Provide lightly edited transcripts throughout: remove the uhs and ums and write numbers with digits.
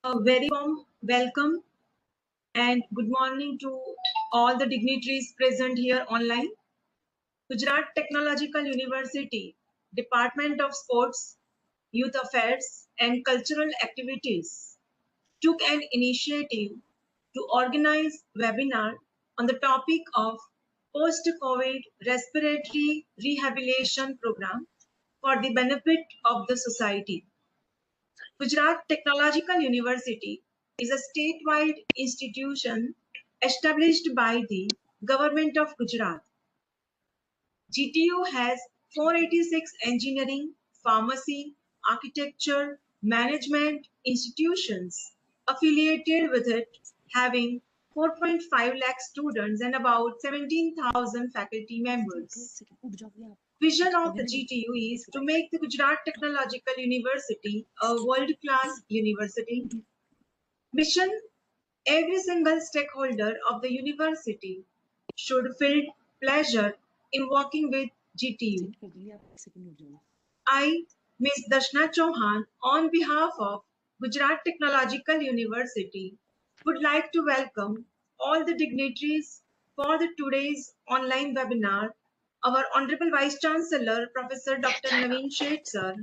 A very warm welcome and good morning to all the dignitaries present here online. Gujarat Technological University, Department of Sports, Youth Affairs and Cultural Activities took an initiative to organize webinar on the topic of post-COVID respiratory rehabilitation program for the benefit of the society. Gujarat Technological University is a statewide institution established by the Government of Gujarat. GTU has 486 engineering, pharmacy, architecture, management institutions affiliated with it, having 4.5 lakh students and about 17,000 faculty members. Vision of the GTU is to make the Gujarat Technological University a world-class university. Mission: every single stakeholder of the university should feel pleasure in working with GTU. I, Ms. Dashna Chauhan, on behalf of Gujarat Technological University, would like to welcome all the dignitaries for today's online webinar. Our Honorable Vice Chancellor, Professor Dr. Naveen Sheth Sir,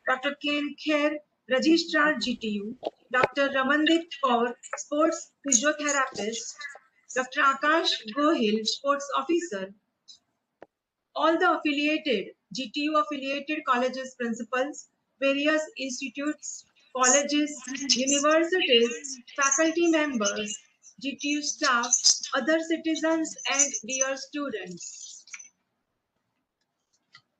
Dr. Ken Kher, Registrar GTU, Dr. Ramandeep Kaur, Sports Physiotherapist, Dr. Akash Gohil, Sports Officer, all the affiliated, GTU affiliated colleges principals, various institutes, colleges, universities, faculty members, GTU staff, other citizens and dear students.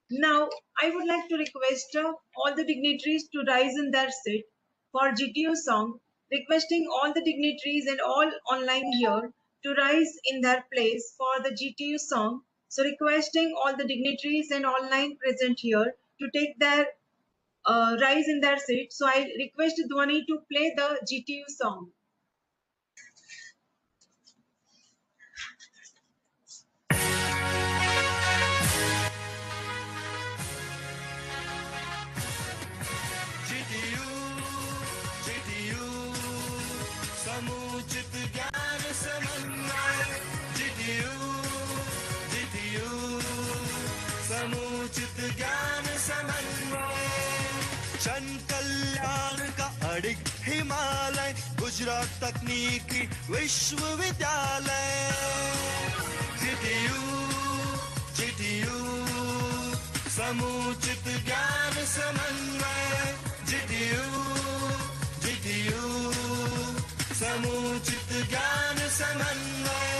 Now, I would like to request all the dignitaries to rise in their seat for GTU song, requesting all the dignitaries and all online here to rise in their place for the GTU song. So requesting all the dignitaries and online present here to take their rise in their seat. So I request Dhwani to play the GTU song. समुचित ज्ञान समन्वय GTU समुचित ज्ञान समन्वय जन कल्याण का अडिग हिमालय गुजरात तकनीकी विश्वविद्यालय GTU समुचित ज्ञान समन्वय GTU समुचित ज्ञान समन्वय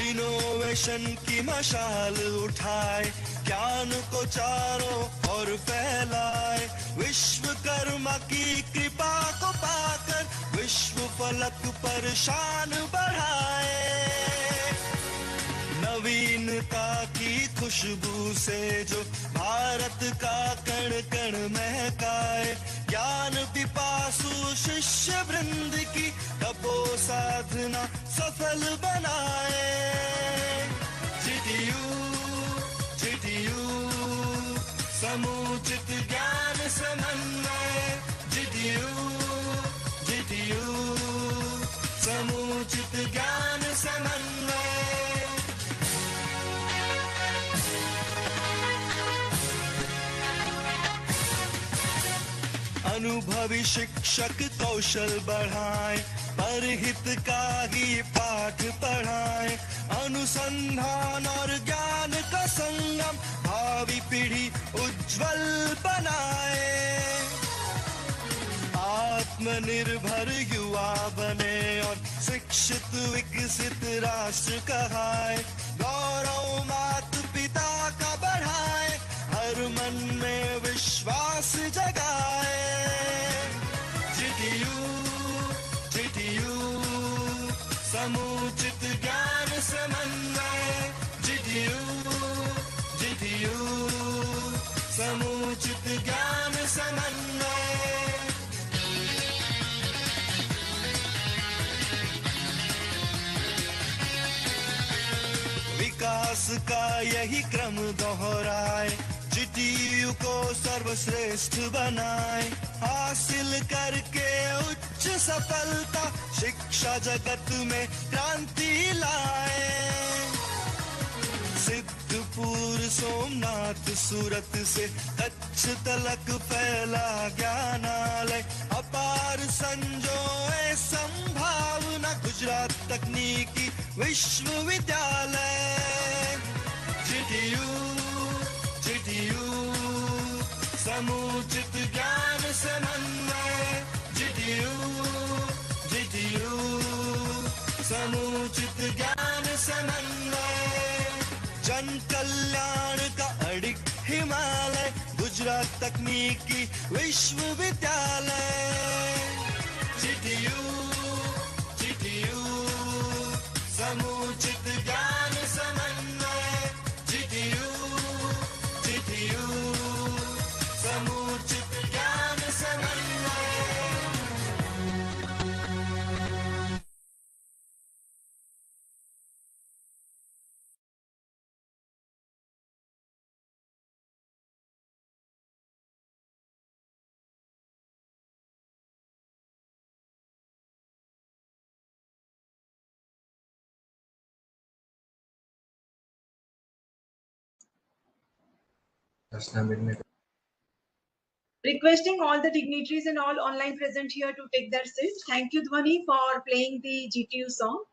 इनोवेशन की मशाल उठाए ज्ञान को चारों ओर फैलाए विश्वकर्मा की कृपा को पाकर विश्व फलक पर शान बढ़ाए नवीनता की खुशबू से जो भारत का कण कण महकाए ज्ञान पिपासु शिष्य वृंद की तपो साधना सफल बनाए GTU समुचित ज्ञान समन्वय GTU समुचित ज्ञान समन्वय अनुभवी शिक्षक कौशल बढ़ाए परहित का ही पाठ पढ़ाए अनुसंधान और ज्ञान का संगम भावी पीढ़ी उज्जवल बनाए आत्मनिर्भर युवा बने और शिक्षित विकसित राष्ट्र कहलाए गौरव माता पिता का बढ़ाए हर मन में विश्वास जगाए GTU समुचित ज्ञान समन्वय GTU समुचित ज्ञान समन्वय विकास का यही क्रम दोहराए, जीटीयू को सर्वश्रेष्ठ बनाए, हासिल करके उच्च सफलता शिक्षा जगत में क्रांति लाए। सिद्धपुर सोमनाथ सूरत से कच्छ तलक फैला ज्ञानालय, अपार संजोए संभावना गुजरात तकनीकी विश्वविद्यालय। जीटीयू जीटीयू समुचित ज्ञान समन्वय, जीटीयू जीटीयू समुचित ज्ञान समन्वय, जन कल्याण का अडिग हिमालय गुजरात तकनीकी विश्वविद्यालय। जीटीयू जीटीयू समुचित ज्ञान समन्वय, जीटीयू जीटीयू समुचित ज्ञान समन्वय। Requesting all the dignitaries and all online present here to take their seats. Thank you, Dhwani, for playing the GTU song.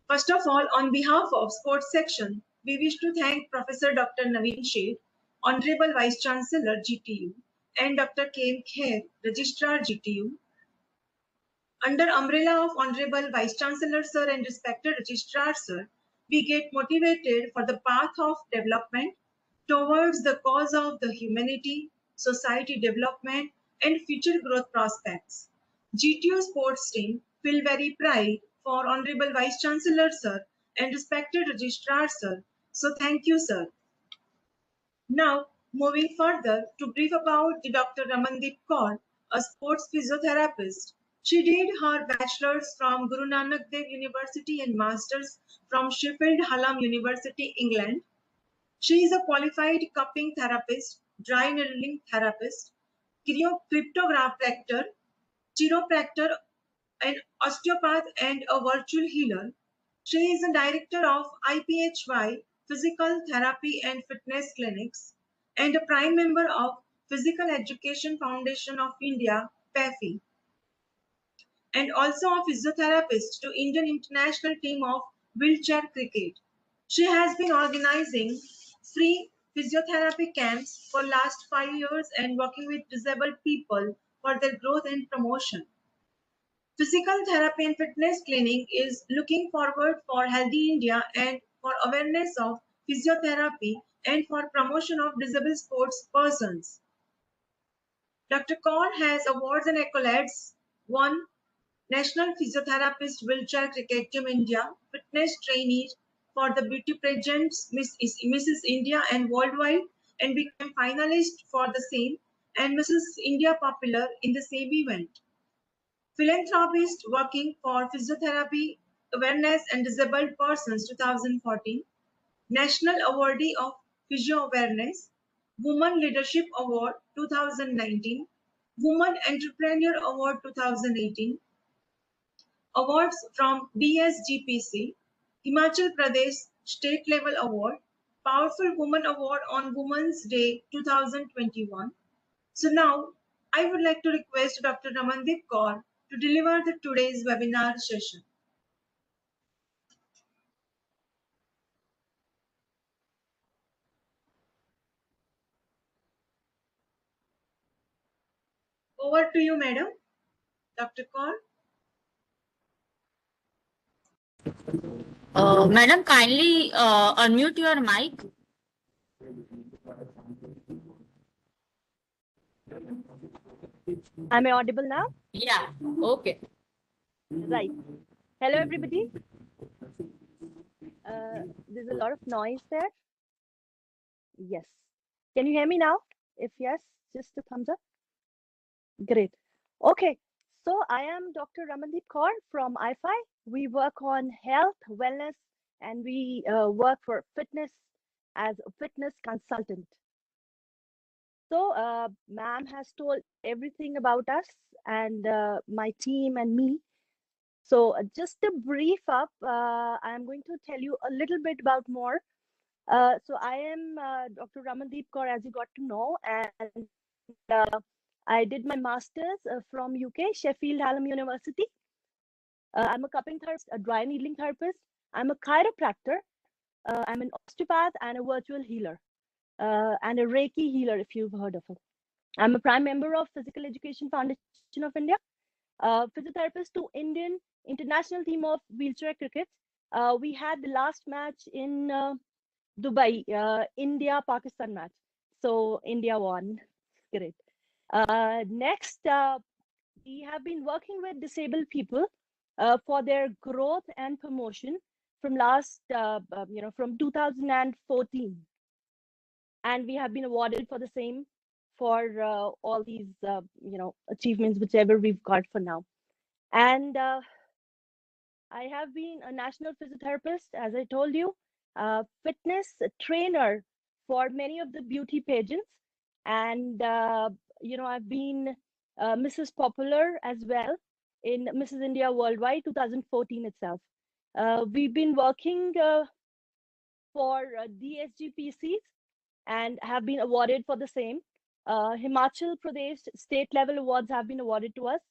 First of all, on behalf of sports section, we wish to thank Professor Dr. Naveen Sheth, Honorable Vice Chancellor GTU, and Dr. K.M. Kher, Registrar GTU. Under umbrella of Honorable Vice Chancellor Sir and respected Registrar Sir, we get motivated for the path of development towards the cause of the humanity, society development, and future growth prospects. GTO sports team feel very pride for Honorable Vice Chancellor Sir and respected Registrar Sir. So thank you, sir. Now, moving further to brief about the Dr. Ramandeep Kaur, a sports physiotherapist. She did her bachelor's from Guru Nanak Dev University and master's from Sheffield Hallam University, England. She is a qualified cupping therapist, dry needling therapist, cryptographer, chiropractor, an osteopath, and a virtual healer. She is a director of IPHY Physical Therapy and Fitness Clinics and a prime member of Physical Education Foundation of India, PAFI, and also a physiotherapist to Indian international team of wheelchair cricket. She has been organizing free physiotherapy camps for last 5 years and working with disabled people for their growth and promotion. Physical Therapy and Fitness Clinic is looking forward for Healthy India and for awareness of physiotherapy and for promotion of disabled sports persons. Dr. Kaur has awards and accolades. 1. National Physiotherapist Wheelchair Cricket Team India, Fitness Trainee for the Beauty Pageants Mrs. India and Worldwide, and became finalist for the same, and Mrs. India Popular in the same event. Philanthropist working for physiotherapy awareness and disabled persons 2014, National Awardee of Physio Awareness, Women Leadership Award 2019, Women Entrepreneur Award 2018, awards from DSGPC, Himachal Pradesh State Level Award, Powerful Woman Award on Women's Day 2021. So now I would like to request Dr. Ramandeep Kaur to deliver the today's webinar session. Over to you, Madam. Dr. Kaur. Madam, kindly unmute your mic. Am I audible now? Yeah, okay. Right. Hello, everybody. There's a lot of noise there. Yes. Can you hear me now? If yes, just a thumbs up. Great. Okay. So I am Dr. Ramandeep Kaur from IFI. We work on health, wellness, and we work for fitness as a fitness consultant. So, ma'am has told everything about us and my team and me. So, just a brief up, I'm going to tell you a little bit about more. So, I am Dr. Ramandeep Kaur, as you got to know, and I did my master's from UK, Sheffield Hallam University. I'm a cupping therapist, a dry needling therapist. I'm a chiropractor. I'm an osteopath and a virtual healer, and a Reiki healer, if you've heard of it. I'm a prime member of Physical Education Foundation of India, physiotherapist to Indian international team of wheelchair cricket. We had the last match in Dubai, India-Pakistan match. So India won. Great. Next, we have been working with disabled people for their growth and promotion from from 2014. And we have been awarded for the same for all these, achievements, whichever we've got for now. And I have been a national physiotherapist, as I told you, fitness trainer for many of the beauty pageants. And, I've been Mrs. Popular as well in Mrs. India Worldwide 2014 itself. We've been working for DSGPCs and have been awarded for the same. Himachal Pradesh state level awards have been awarded to us,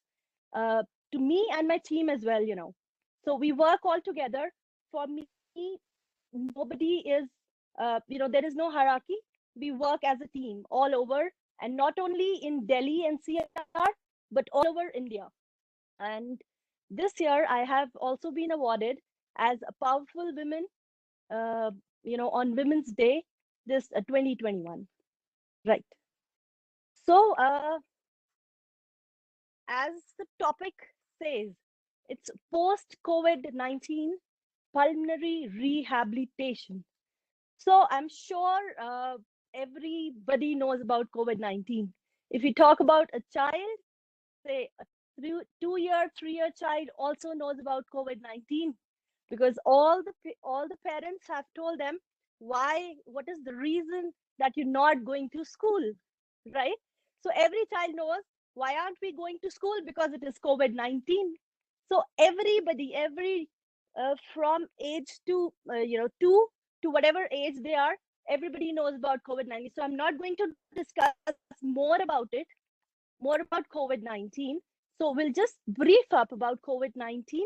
to me and my team as well, So we work all together. For me, nobody is, there is no hierarchy. We work as a team all over, and not only in Delhi NCR, but all over India. And this year, I have also been awarded as a powerful women, on Women's Day, this 2021. Right. So, as the topic says, it's post-COVID-19 pulmonary rehabilitation. So I'm sure everybody knows about COVID-19. If you talk about a child, say a 2-year, 3-year child also knows about COVID-19, because all the parents have told them what is the reason that you're not going to school, right? So every child knows, why aren't we going to school? Because it is COVID-19. So everybody, from age to 2 to whatever age they are, everybody knows about COVID-19. So I'm not going to discuss more about it, more about COVID-19. So we'll just brief up about COVID-19,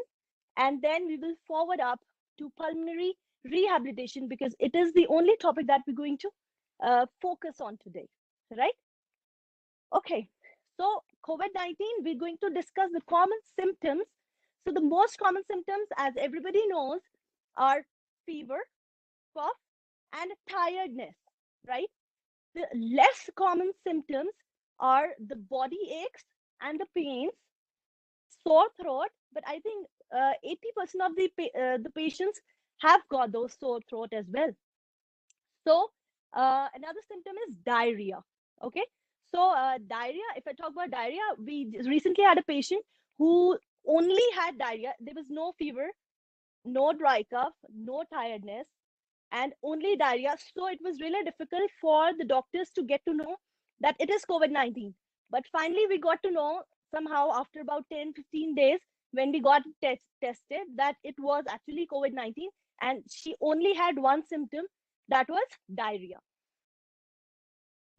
and then we will forward up to pulmonary rehabilitation, because it is the only topic that we're going to focus on today, right? Okay, so COVID-19, we're going to discuss the common symptoms. So the most common symptoms, as everybody knows, are fever, cough, and tiredness, right? The less common symptoms are the body aches and the pains, sore throat, but I think 80% of the patients have got those sore throat as well. So another symptom is diarrhea. Okay, so diarrhea, if I talk about diarrhea, we recently had a patient who only had diarrhea. There was no fever, no dry cough, no tiredness, and only diarrhea. So it was really difficult for the doctors to get to know that it is COVID-19. But finally, we got to know somehow after about 10-15 days, when we got tested, that it was actually COVID-19, and she only had one symptom, that was diarrhea.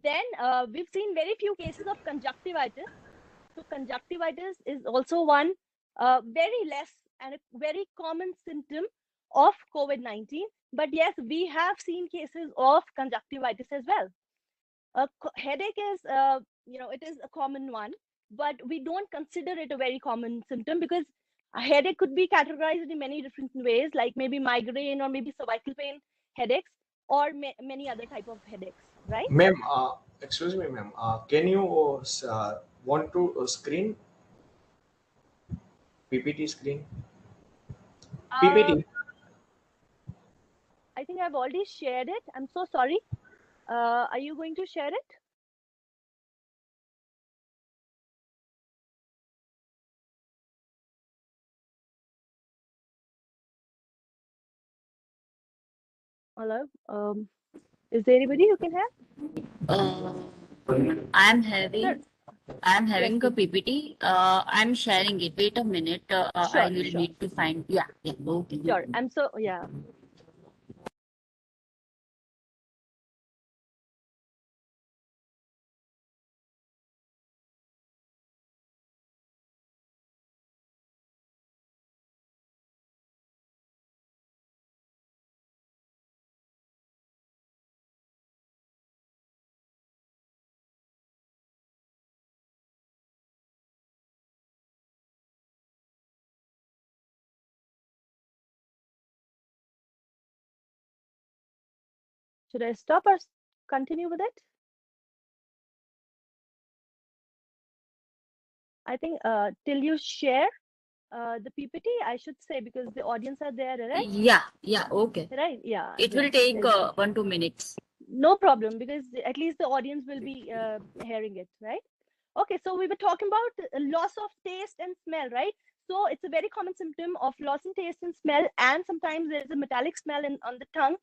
Then we've seen very few cases of conjunctivitis. So conjunctivitis is also one very less and a very common symptom of COVID-19. But yes, we have seen cases of conjunctivitis as well. Headache is, it is a common one, but we don't consider it a very common symptom, because a headache could be categorized in many different ways, like maybe migraine or maybe cervical pain headaches, or many other type of headaches, right? Ma'am, excuse me, ma'am. Can you want to screen PPT screen? Uh, PPT. I think I've already shared it. I'm so sorry. Are you going to share it? Hello. Is there anybody who can help? I'm Sir, having yes, a PPT. I'm sharing it. Wait a minute. I sure, will sure, need to find. Yeah. Okay. sure. Yeah. Should I stop or continue with it? I think till you share the PPT, I should say, because the audience are there, right? Yeah. Okay. Right? Yeah, It yeah. will take Is 1-2 minutes. no problem because at least the audience will be hearing it, right? Okay, so we were talking about loss of taste and smell, right? So it's a very common symptom of loss in taste and smell, and sometimes there's a metallic smell on the tongue.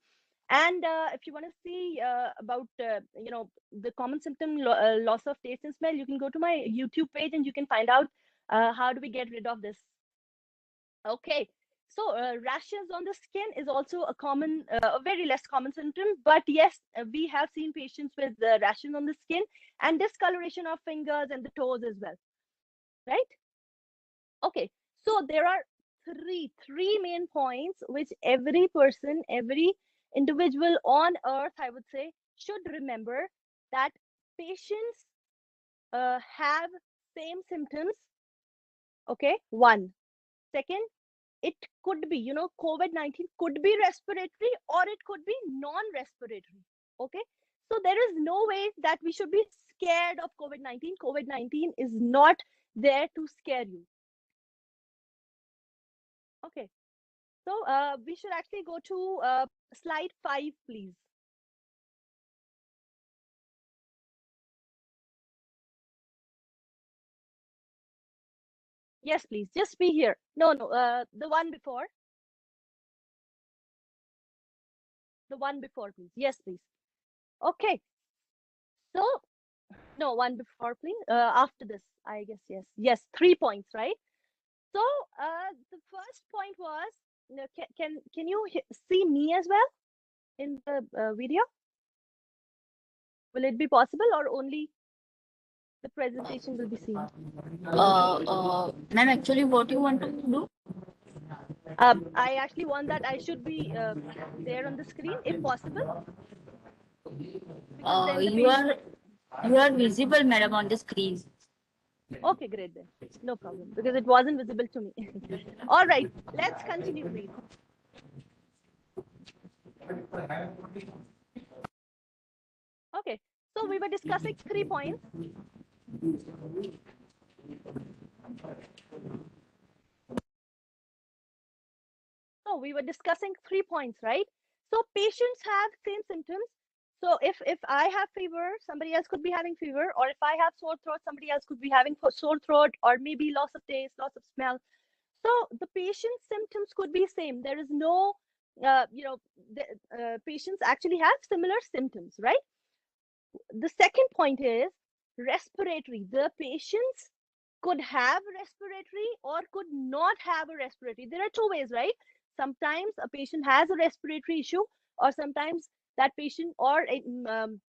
And if you want to see about the common symptom loss of taste and smell, you can go to my YouTube page and you can find out how do we get rid of this. Okay, so rashes on the skin is also a very less common symptom, but yes, we have seen patients with rashes on the skin and discoloration of fingers and the toes as well, right? Okay, so there are three main points which every person, every individual on earth, I would say, should remember that patients have same symptoms. Okay, one. Second, it could be, COVID-19 could be respiratory or it could be non-respiratory. Okay, so there is no way that we should be scared of COVID-19. COVID-19 is not there to scare you. Okay, so we should actually go to slide 5, please. Yes, please, just be here. No, the one before. The one before, please. Yes, please. Okay, so no, one before, please. After this, I guess, yes, 3 points, right? So the first point was, can you see me as well in the video? Will it be possible or only the presentation will be seen? Ma'am, actually, what you want to do? I actually want that I should be there on the screen if possible, because then the You patient. are visible, madam, on the screen. Okay, great then. No problem, because it wasn't visible to me. All right, let's continue, please. Okay, so we were discussing 3 points. So we were discussing 3 points, right? So patients have same symptoms. So if I have fever, somebody else could be having fever, or if I have sore throat, somebody else could be having sore throat, or maybe loss of taste, loss of smell. So the patient's symptoms could be same. There is no, the patients actually have similar symptoms, right? The second point is respiratory. The patients could have respiratory or could not have a respiratory. There are two ways, right? Sometimes a patient has a respiratory issue, or sometimes that patient or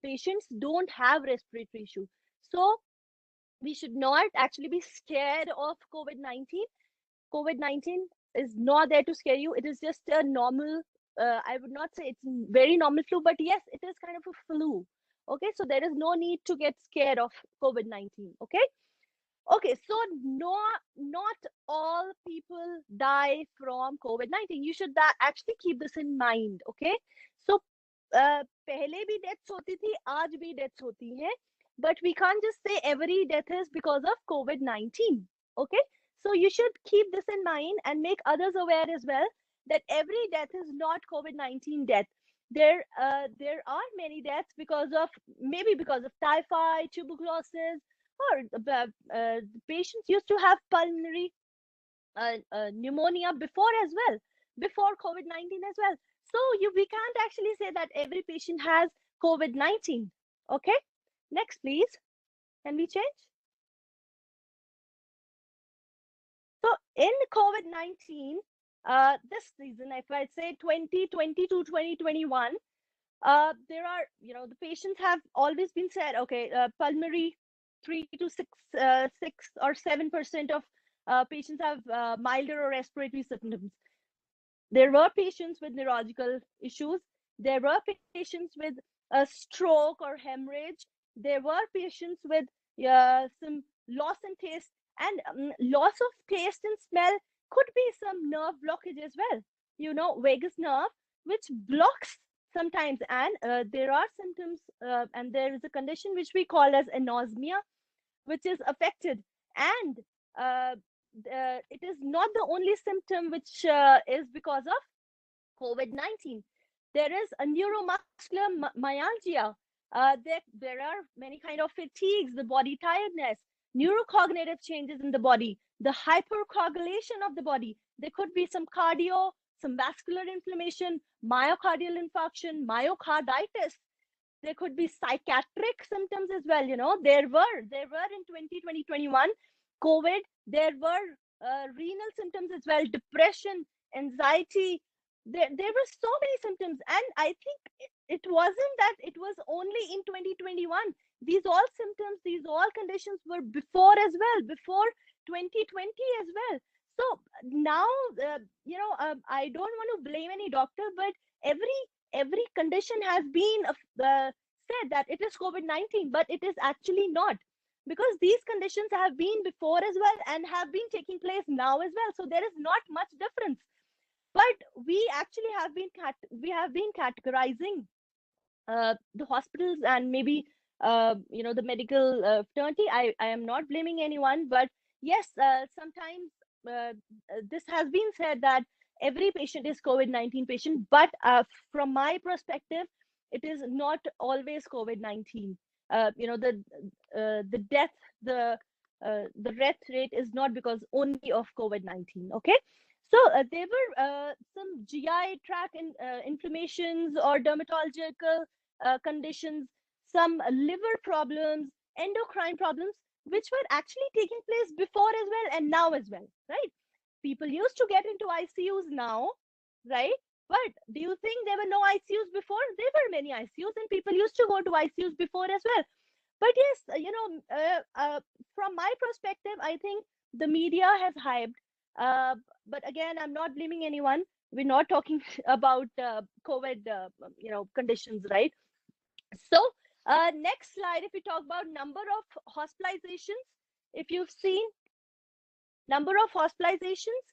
patients don't have respiratory issue. So we should not actually be scared of COVID-19. COVID-19 is not there to scare you. It is just a normal, I would not say it's very normal flu, but yes, it is kind of a flu. Okay, so there is no need to get scared of COVID-19. Okay. Okay, so not all people die from COVID-19. You should actually keep this in mind. Okay, so पहले भी deaths होती थी, आज भी deaths होती हैं, but we can't just say every death is because of COVID-19. Okay, so you should keep this in mind and make others aware as well that every death is not COVID-19 death. There are many deaths because of typhoid, tuberculosis, or patients used to have pulmonary pneumonia before as well, before COVID-19 as well. So we can't actually say that every patient has COVID-19. Okay, next please. Can we change? So in COVID-19, this season, if I say 2020 to 2021, there are, the patients have always been said, okay, pulmonary 3 to 6 or 7% of patients have milder or respiratory symptoms. There were patients with neurological issues. There were patients with a stroke or hemorrhage. There were patients with some loss in taste, and loss of taste and smell could be some nerve blockage as well. Vagus nerve, which blocks sometimes, and there are symptoms, and there is a condition which we call as anosmia, which is affected, and uh, it is not the only symptom which is because of COVID-19. There is a neuromuscular myalgia. There are many kind of fatigues, the body tiredness, neurocognitive changes in the body, the hypercoagulation of the body. There could be some cardio, some vascular inflammation, myocardial infarction, myocarditis. There could be psychiatric symptoms as well. There were in 2021 COVID. There were renal symptoms as well, depression, anxiety. There were so many symptoms, and I think it wasn't that it was only in 2021. These all symptoms, these all conditions were before as well, before 2020 as well. So now, I don't want to blame any doctor, but every condition has been said that it is COVID-19, but it is actually not, because these conditions have been before as well and have been taking place now as well. So there is not much difference. But we actually have been categorizing the hospitals and maybe the medical fraternity. I am not blaming anyone, but yes, sometimes this has been said that every patient is COVID-19 patient, but from my perspective, it is not always COVID-19. The death, the death rate is not because only of COVID-19. Okay. So there were some GI tract inflammations or dermatological conditions, some liver problems, endocrine problems, which were actually taking place before as well and now as well, right? People used to get into ICUs now, right? But do you think there were no ICUs before? There were many ICUs, and people used to go to ICUs before as well. But yes, from my perspective, I think the media has hyped. But again, I'm not blaming anyone. We're not talking about COVID, conditions, right? So next slide, if we talk about number of hospitalizations, if you've seen number of hospitalizations,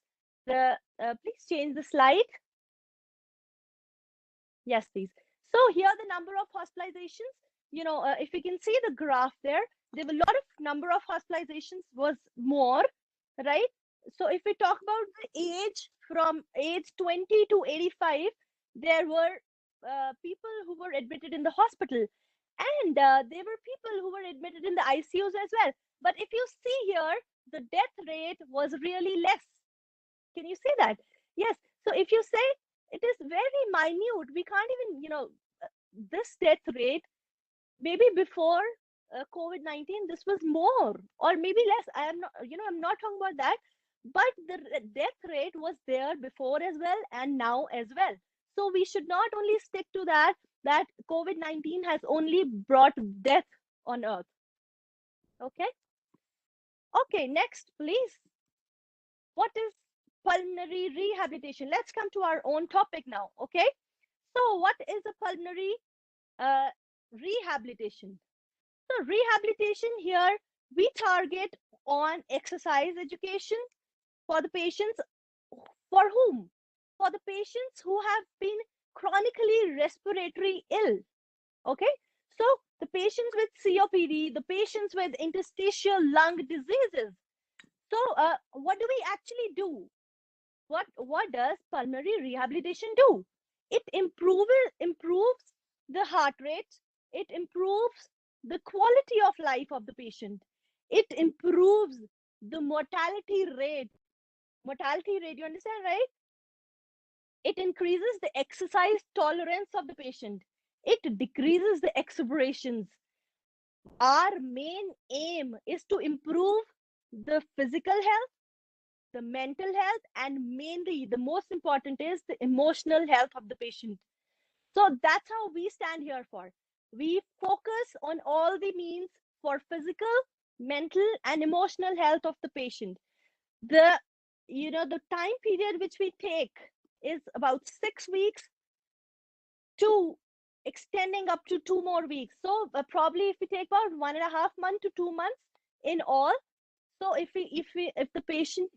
please change the slide. Yes, please. So here the number of hospitalizations, if you can see the graph there were a lot of number of hospitalizations was more, right? So if we talk about the age, from age 20 to 85, there were people who were admitted in the hospital, and there were people who were admitted in the ICUs as well. But if you see here, the death rate was really less. Can you see that? Yes. So if you say it is very minute, we can't even, this death rate, maybe before COVID-19, this was more or maybe less. I'm not talking about that, but the death rate was there before as well and now as well. So we should not only stick to that COVID-19 has only brought death on earth. Okay. Okay, next, please. What is pulmonary rehabilitation? Let's come to our own topic now. Okay. So what is a pulmonary rehabilitation? So rehabilitation here, we target on exercise education for the patients. For whom? For the patients who have been chronically respiratory ill. Okay. So the patients with COPD, the patients with interstitial lung diseases. So what do we actually do? What does pulmonary rehabilitation do? It improves the heart rate. It improves the quality of life of the patient. It improves the mortality rate. Mortality rate, you understand, right? It increases the exercise tolerance of the patient. It decreases the exacerbations. Our main aim is to improve the physical health, the mental health, and mainly the most important is the emotional health of the patient. So that's how we stand here for. We focus on all the means for physical, mental, and emotional health of the patient. The the time period which we take is about 6 weeks to extending up to 2 more weeks. So probably if we take about 1.5 months to 2 months in all. So if the patient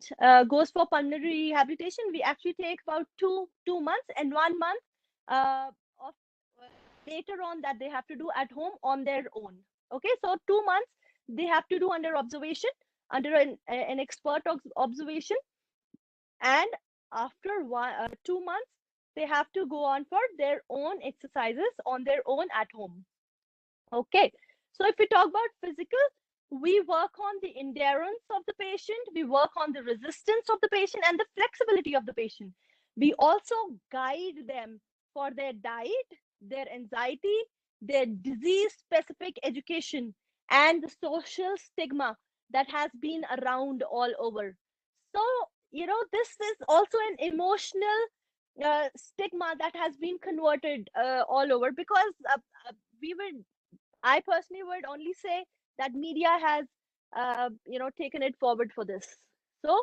goes for pulmonary rehabilitation, we actually take about two months and 1 month of later on that they have to do at home on their own. Okay, so 2 months they have to do under observation, under an expert observation, and after 2 months they have to go on for their own exercises on their own at home. Okay, so if we talk about physical, we work on the endurance of the patient, we work on the resistance of the patient and the flexibility of the patient. We also guide them for their diet, their anxiety, their disease specific education, and the social stigma that has been around all over. So, this is also an emotional stigma that has been converted all over, because we would I personally would only say that media has, taken it forward for this. So,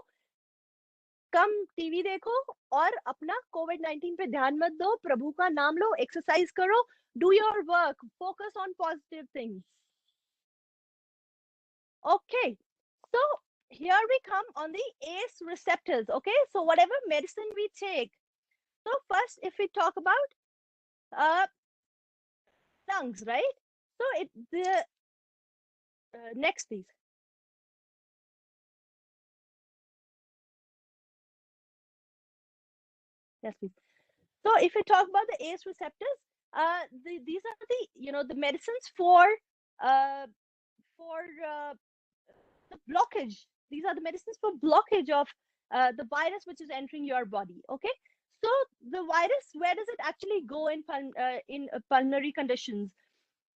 come TV देखो और अपना कोविड-19 पे ध्यान मत दो, प्रभु का नाम लो, exercise करो, do your work, focus on positive things. Okay, so here we come on the ACE receptors. Okay, so whatever medicine we take. So first, if we talk about lungs, right? So the next, please. Yes, please. So if we talk about the ACE receptors, these are the medicines for the blockage. These are the medicines for blockage of the virus which is entering your body. Okay, so the virus, where does it actually go in pulmonary conditions?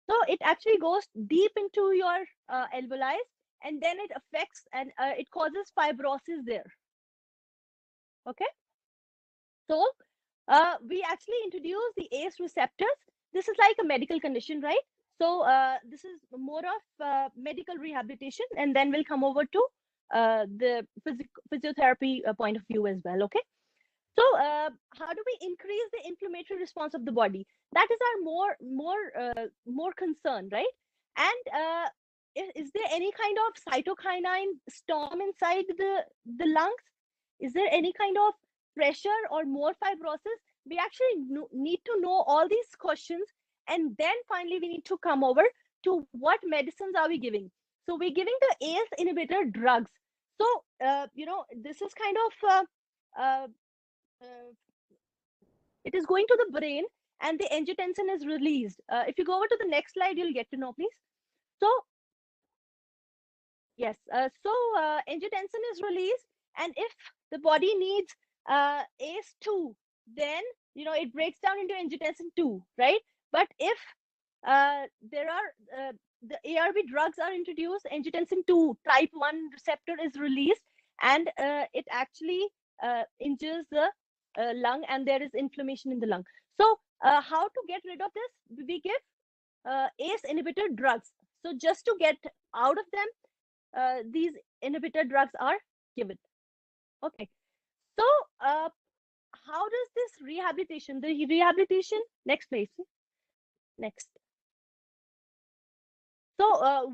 So it actually goes deep into your alveoli, and then it affects and it causes fibrosis there. Okay, so we actually introduce the ACE receptors. This is like a medical condition, right? So this is more of medical rehabilitation, and then we'll come over to the physiotherapy point of view as well. Okay. So how do we increase the inflammatory response of the body? That is our more concern, right? And is there any kind of cytokine storm inside the lungs? Is there any kind of pressure or more fibrosis? We actually need to know all these questions, and then finally we need to come over to what medicines are we giving. So we're giving the ACE inhibitor drugs. So this is kind of it is going to the brain, and the angiotensin is released. If you go over to the next slide, you'll get to know, please. So yes, angiotensin is released, and if the body needs ACE2, then it breaks down into angiotensin 2, right? But if there are the ARB drugs are introduced, angiotensin 2 type 1 receptor is released, and it actually injures the lung, and there is inflammation in the lung. So how to get rid of this? We give ACE inhibitor drugs. So just to get out of them, these inhibitor drugs are given. Okay. So how does this rehabilitation, next please. Next. So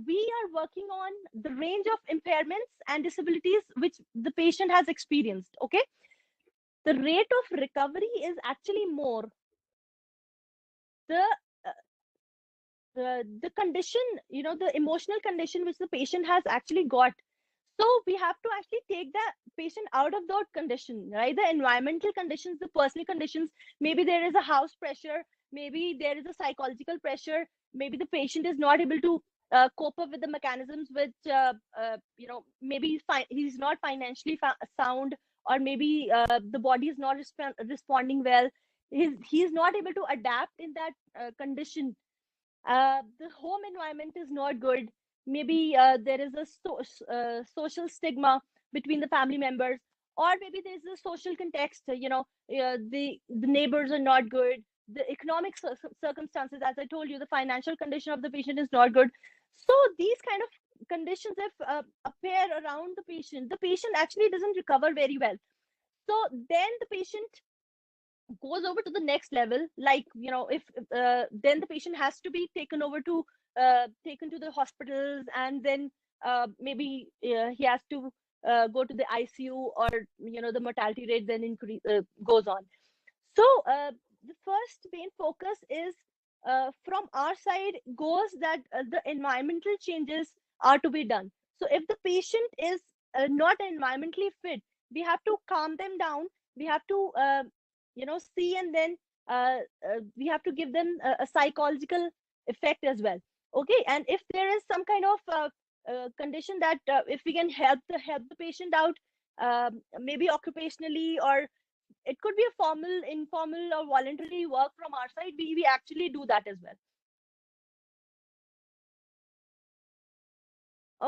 we are working on the range of impairments and disabilities which the patient has experienced. Okay. The rate of recovery is actually more. The condition, the emotional condition which the patient has actually got. So we have to actually take the patient out of that condition, right? The environmental conditions, the personal conditions. Maybe there is a house pressure. Maybe there is a psychological pressure. Maybe the patient is not able to cope up with the mechanisms which, maybe he's not financially sound, or maybe the body is not responding well. He's not able to adapt in that condition. The home environment is not good. Maybe there is a social stigma between the family members, or maybe there's a social context. The neighbors are not good. The economic circumstances, as I told you, the financial condition of the patient is not good. So these kind of conditions, if appear around the patient actually doesn't recover very well. So then the patient goes over to the next level, like if then the patient has to be taken over to taken to the hospitals, and then maybe he has to go to the ICU, or the mortality rate then increase goes on. So the first main focus is from our side goes that the environmental changes are to be done. So if the patient is not environmentally fit, we have to calm them down. We have to see, and then we have to give them a psychological effect as well. Okay, and if there is some kind of condition that if we can help the patient out, maybe occupationally, or it could be a formal, informal, or voluntary work from our side, we actually do that as well.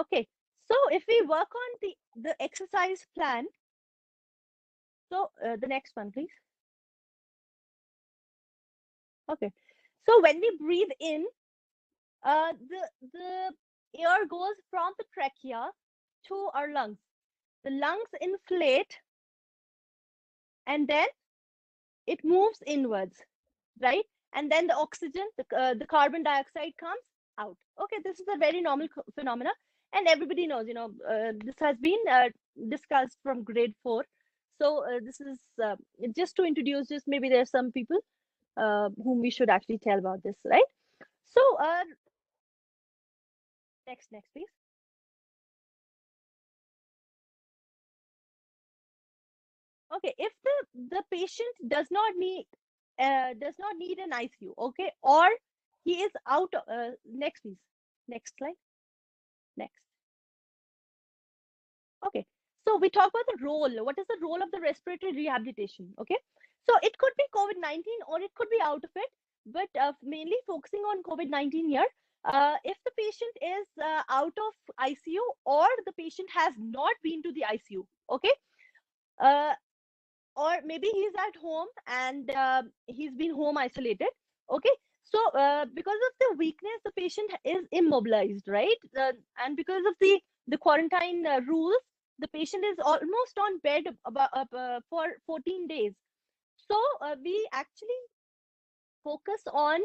Okay, so if we work on the exercise plan, so the next one, please. Okay, so when we breathe in, the air goes from the trachea to our lungs. The lungs inflate, and then it moves inwards, right? And then the oxygen, the carbon dioxide comes out. Okay, this is a very normal phenomena, and everybody knows, this has been discussed from grade 4. So this is just to introduce this. Maybe there's some people whom we should actually tell about this, right? So next, please. Okay, if the patient does not need an ICU, okay, or he is out. Next, please. Next slide. Next. Okay, so we talk about the role. What is the role of the respiratory rehabilitation? Okay, so it could be COVID-19, or it could be out of it, but mainly focusing on COVID-19 here. If the patient is out of ICU, or the patient has not been to the ICU, okay, or maybe he's at home and he's been home isolated. Okay, so because of the weakness, the patient is immobilized, right? And because of the quarantine rules, the patient is almost on bed for 14 days. So we actually focus on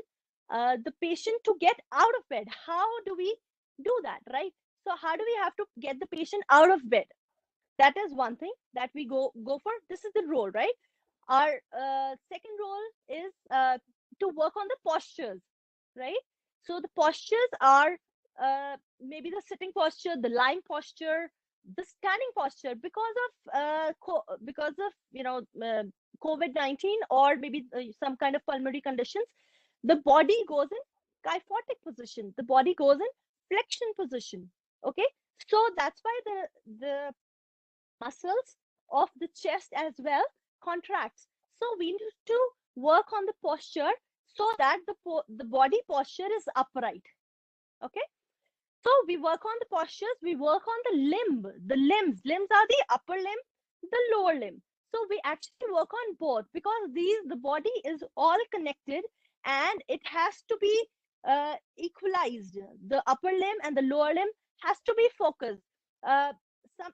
the patient to get out of bed. How do we do that, right? So how do we have to get the patient out of bed? That is one thing that we go for. This is the role, right? Our second role is to work on the postures, right? So the postures are maybe the sitting posture, the lying posture, the standing posture. Because of COVID-19, or maybe some kind of pulmonary conditions, the body goes in kyphotic position, the body goes in flexion position. Okay, so that's why the muscles of the chest as well contracts. So we need to work on the posture so that the body posture is upright. Okay, so we work on the postures, we work on the limbs. Limbs are the upper limb, the lower limb. So we actually work on both, because the body is all connected, and it has to be equalized. The upper limb and the lower limb has to be focused. I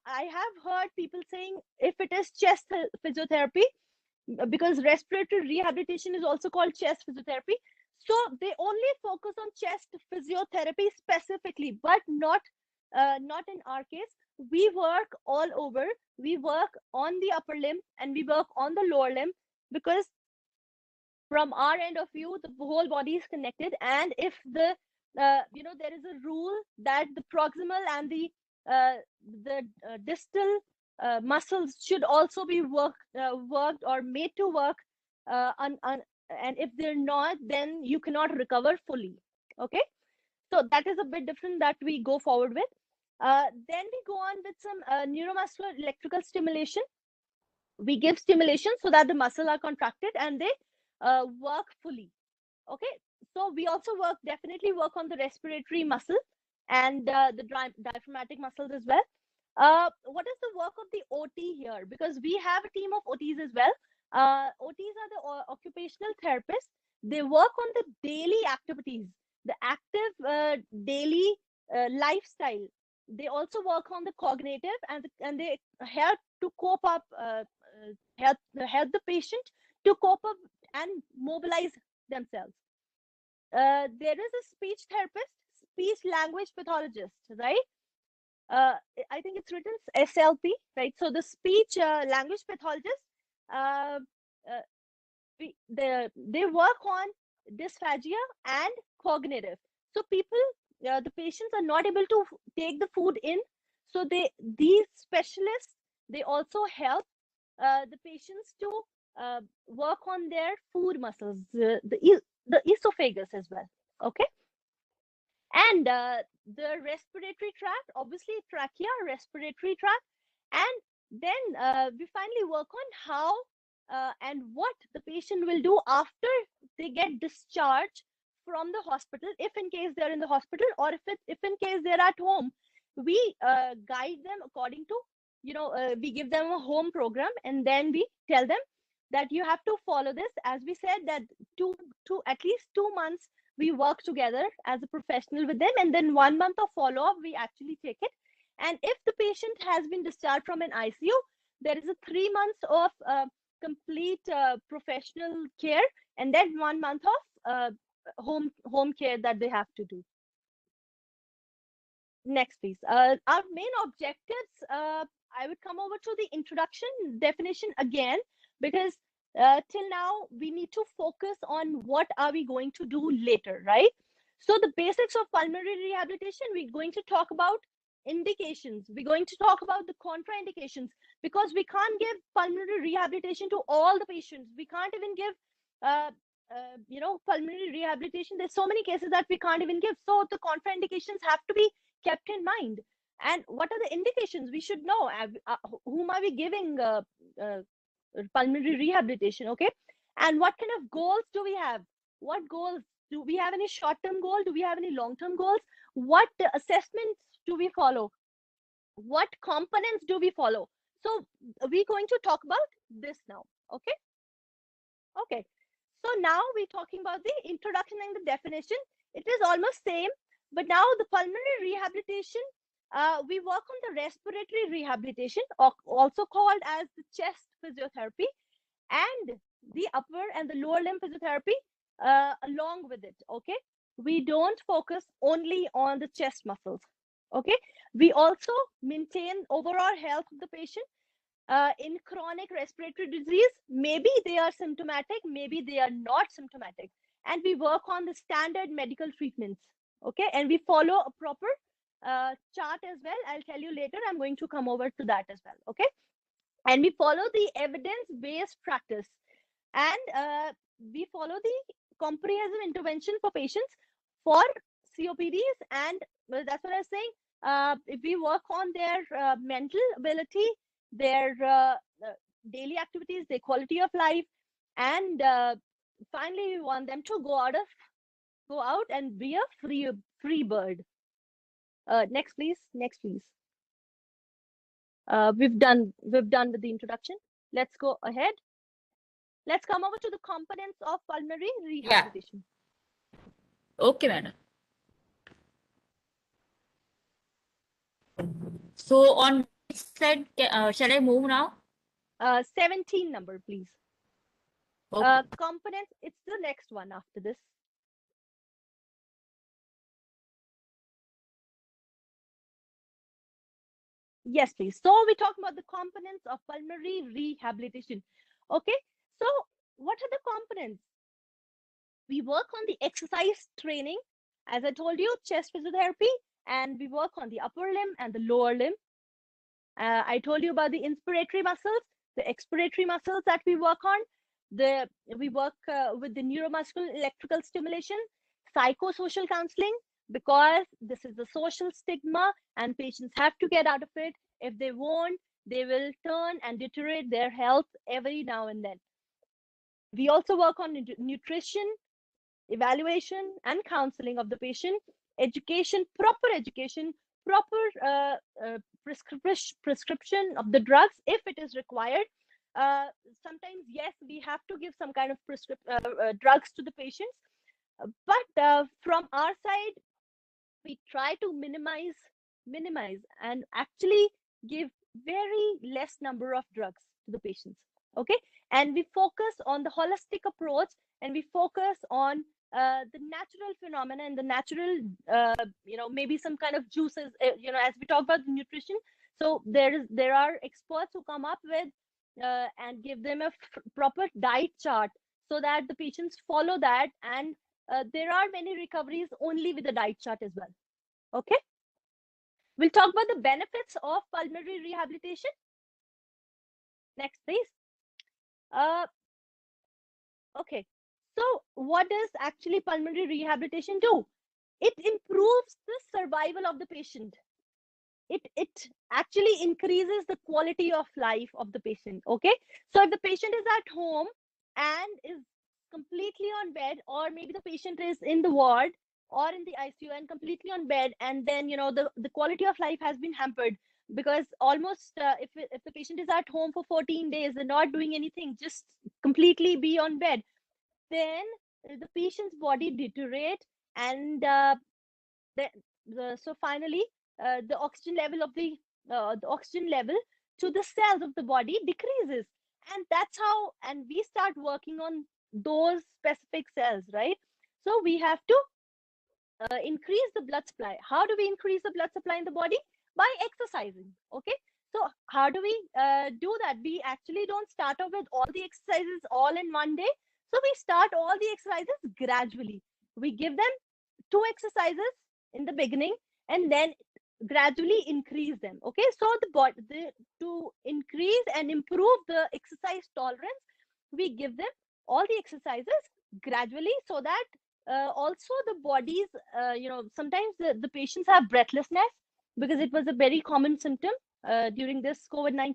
have heard people saying, if it is chest physiotherapy, because respiratory rehabilitation is also called chest physiotherapy, so they only focus on chest physiotherapy specifically, but not in our case. We work all over. We work on the upper limb and we work on the lower limb, because from our end of view, the whole body is connected. And if there is a rule that the proximal and the distal muscles should also be worked or made to work, and if they're not, then you cannot recover fully. Okay, so that is a bit different that we go forward with. Then we go on with some neuromuscular electrical stimulation. We give stimulation so that the muscles are contracted and they work fully. Okay, so we also definitely work on the respiratory muscle and the diaphragmatic muscles as well. What is the work of the OT here? Because we have a team of OTs as well. OTs are the occupational therapists. They work on the daily activities, the active daily lifestyle. They also work on the cognitive and they help to cope up, help the patient to cope up and mobilize themselves. There is a speech therapist, speech language pathologist, right? I think it's written SLP, right? So the speech language pathologist, uh, uh, they work on dysphagia and cognitive. So the patients are not able to take the food in. So these specialists, they also help the patients to work on their food muscles, the esophagus as well. Okay. And the respiratory tract, obviously trachea, respiratory tract. And then we finally work on how and what the patient will do after they get discharged from the hospital, if in case they're in the hospital, or if in case they're at home. We guide them according to, we give them a home program, and then we tell them that you have to follow this. As we said, that at least 2 months we work together as a professional with them, and then 1 month of follow-up we actually take it. And if the patient has been discharged from an ICU, there is a 3 months of complete professional care, and then 1 month of home care that they have to do. Next, please. Our main objectives, I would come over to the introduction definition again, because till now we need to focus on what are we going to do later, right? So the basics of pulmonary rehabilitation, we're going to talk about indications. We're going to talk about the contraindications, because we can't give pulmonary rehabilitation to all the patients. We can't even give pulmonary rehabilitation. There's so many cases that we can't even give. So the contraindications have to be kept in mind. And what are the indications? We should know whom are we giving pulmonary rehabilitation. Okay, and what kind of goals do we have? What goals do we have? Any short-term goal? Do we have any long-term goals? What assessments do we follow? What components do we follow? So we're going to talk about this now. Okay, so now we're talking about the introduction and the definition. It is almost same, but now the pulmonary rehabilitation, we work on the respiratory rehabilitation, also called as the chest physiotherapy, and the upper and the lower limb physiotherapy along with it. Okay, we don't focus only on the chest muscles. Okay, we also maintain overall health of the patient. In chronic respiratory disease, maybe they are symptomatic, maybe they are not symptomatic, and we work on the standard medical treatments. Okay, and we follow a proper chart as well. I'll tell you later. I'm going to come over to that as well. Okay, and we follow the evidence-based practice, and we follow the comprehensive intervention for patients for COPDs, and that's what I was saying. If we work on their mental ability, their daily activities, their quality of life, and finally we want them to go out and be a free bird. Next please. We've done with the introduction. Let's go ahead. Let's come over to the components of pulmonary rehabilitation. Okay, madam. So on which slide shall I move now? 17 number, please. Okay. Components, it's the next one after this. Yes, please. So we talk about the components of pulmonary rehabilitation. Okay, so what are the components? We work on the exercise training, as I told you, chest physiotherapy, and we work on the upper limb and the lower limb. I told you about the inspiratory muscles, the expiratory muscles that we work on. We work with the neuromuscular electrical stimulation, psychosocial counseling, because this is the social stigma and patients have to get out of it. If they won't, they will turn and deteriorate their health every now and then. We also work on nutrition, evaluation and counseling of the patient, education, proper education, proper prescription of the drugs if it is required. Sometimes, yes, we have to give some kind of drugs to the patients, but from our side, we try to minimize and actually give very less number of drugs to the patients. Okay, and we focus on the holistic approach, and we focus on the natural phenomena and the natural, maybe some kind of juices, as we talk about the nutrition. So there are experts who come up with and give them a proper diet chart so that the patients follow that, and there are many recoveries only with the diet chart as well. Okay, we'll talk about the benefits of pulmonary rehabilitation. Next, please. Okay, so what does actually pulmonary rehabilitation do? It improves the survival of the patient. It actually increases the quality of life of the patient. Okay, so if the patient is at home and is completely on bed, or maybe the patient is in the ward or in the ICU and completely on bed, and then the quality of life has been hampered, because almost if the patient is at home for 14 days and not doing anything, just completely be on bed, then the patient's body deteriorate, and so finally the oxygen level to the cells of the body decreases, and that's how, and we start working on those specific cells, right? So we have to increase the blood supply. How do we increase the blood supply in the body? By exercising. Okay, so how do we do that? We actually don't start off with all the exercises all in one day. So we start all the exercises gradually. We give them 2 exercises in the beginning and then gradually increase them. Okay, so to increase and improve the exercise tolerance, we give them all the exercises gradually, so that also the bodies, sometimes the patients have breathlessness, because it was a very common symptom during this COVID-19.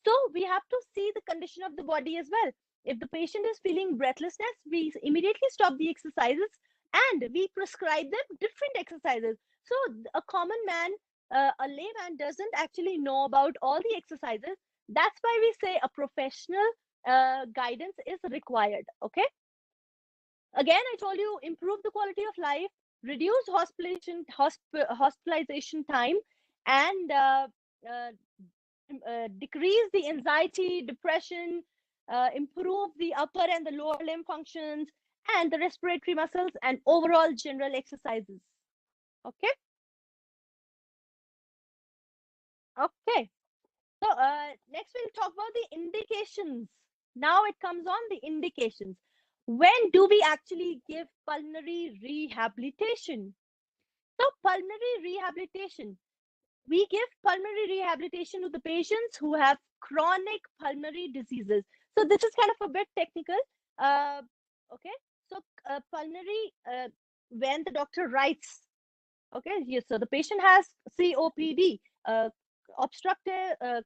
So we have to see the condition of the body as well. If the patient is feeling breathlessness, we immediately stop the exercises and we prescribe them different exercises. So a common man, a layman, doesn't actually know about all the exercises. That's why we say a professional guidance is required. Okay, again, I told you, improve the quality of life, reduce hospitalization time, and decrease the anxiety, depression, improve the upper and the lower limb functions, and the respiratory muscles, and overall general exercises. Okay. Okay. So next we'll talk about the indications. Now it comes on the indications. When do we actually give pulmonary rehabilitation? So pulmonary rehabilitation, we give pulmonary rehabilitation to the patients who have chronic pulmonary diseases. So this is kind of a bit technical. Okay, so pulmonary, when the doctor writes, okay, yes, so the patient has COPD,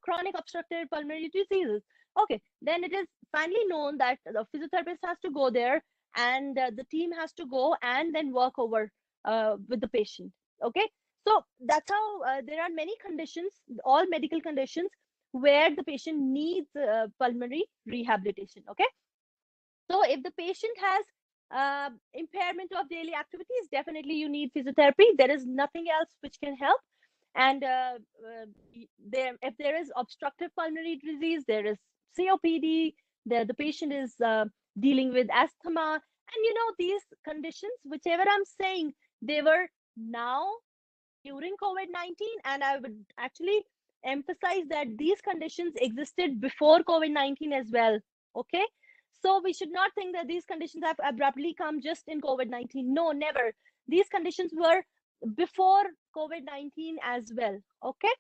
chronic obstructive pulmonary diseases. Okay, then it is finally known that the physiotherapist has to go there, and the team has to go and then work over with the patient. Okay, so that's how there are many conditions, all medical conditions, where the patient needs pulmonary rehabilitation. Okay, so if the patient has impairment of daily activities, definitely you need physiotherapy. There is nothing else which can help. And if there is obstructive pulmonary disease, there is COPD, the patient is dealing with asthma, and these conditions, whichever I'm saying, they were now during COVID-19, and I would actually emphasize that these conditions existed before COVID-19 as well. Okay, so we should not think that these conditions have abruptly come just in COVID-19. No, never. These conditions were before COVID-19 as well. Okay,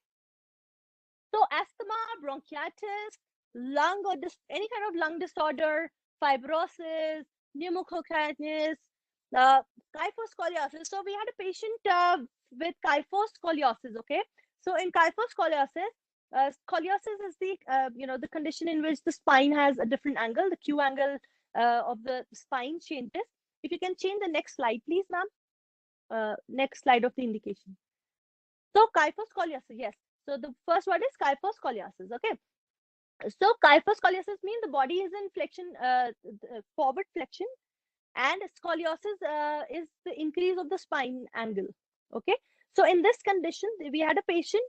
so asthma, bronchitis, lung or any kind of lung disorder, fibrosis, pneumococcitis, kyphoscoliosis. So we had a patient with kyphoscoliosis. Okay, so in kyphoscoliosis, Scoliosis is the the condition in which the spine has a different angle. The Q angle of the spine changes. If you can change the next slide, please, ma'am. Next slide of the indication. So kyphoscoliosis, yes. So the first word is kyphoscoliosis. Okay. So kyphoscoliosis means the body is in flexion, forward flexion, and scoliosis is the increase of the spine angle. Okay. So in this condition, we had a patient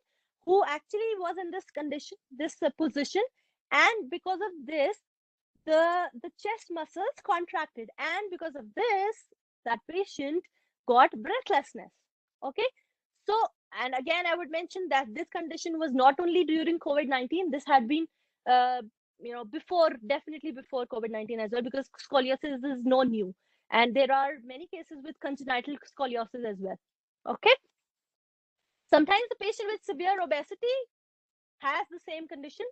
who actually was in this condition, this position, and because of this, the chest muscles contracted, and because of this, that patient got breathlessness. Okay. So, and again, I would mention that this condition was not only during COVID-19. This had been before, definitely before COVID-19 as well, because scoliosis is no new, and there are many cases with congenital scoliosis as well. Okay. Sometimes the patient with severe obesity has the same condition,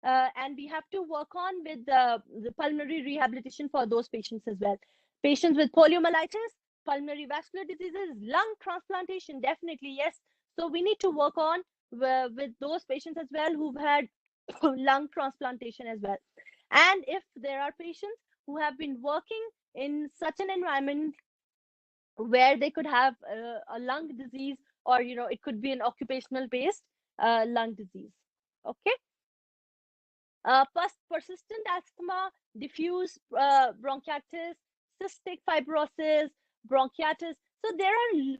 and we have to work on with the pulmonary rehabilitation for those patients as well. Patients with poliomyelitis, pulmonary vascular diseases, lung transplantation, definitely yes. So we need to work on with those patients as well who've had lung transplantation as well. And if there are patients who have been working in such an environment where they could have a lung disease, or it could be an occupational based lung disease. Okay. Persistent asthma, diffuse bronchitis, cystic fibrosis, bronchitis. So there are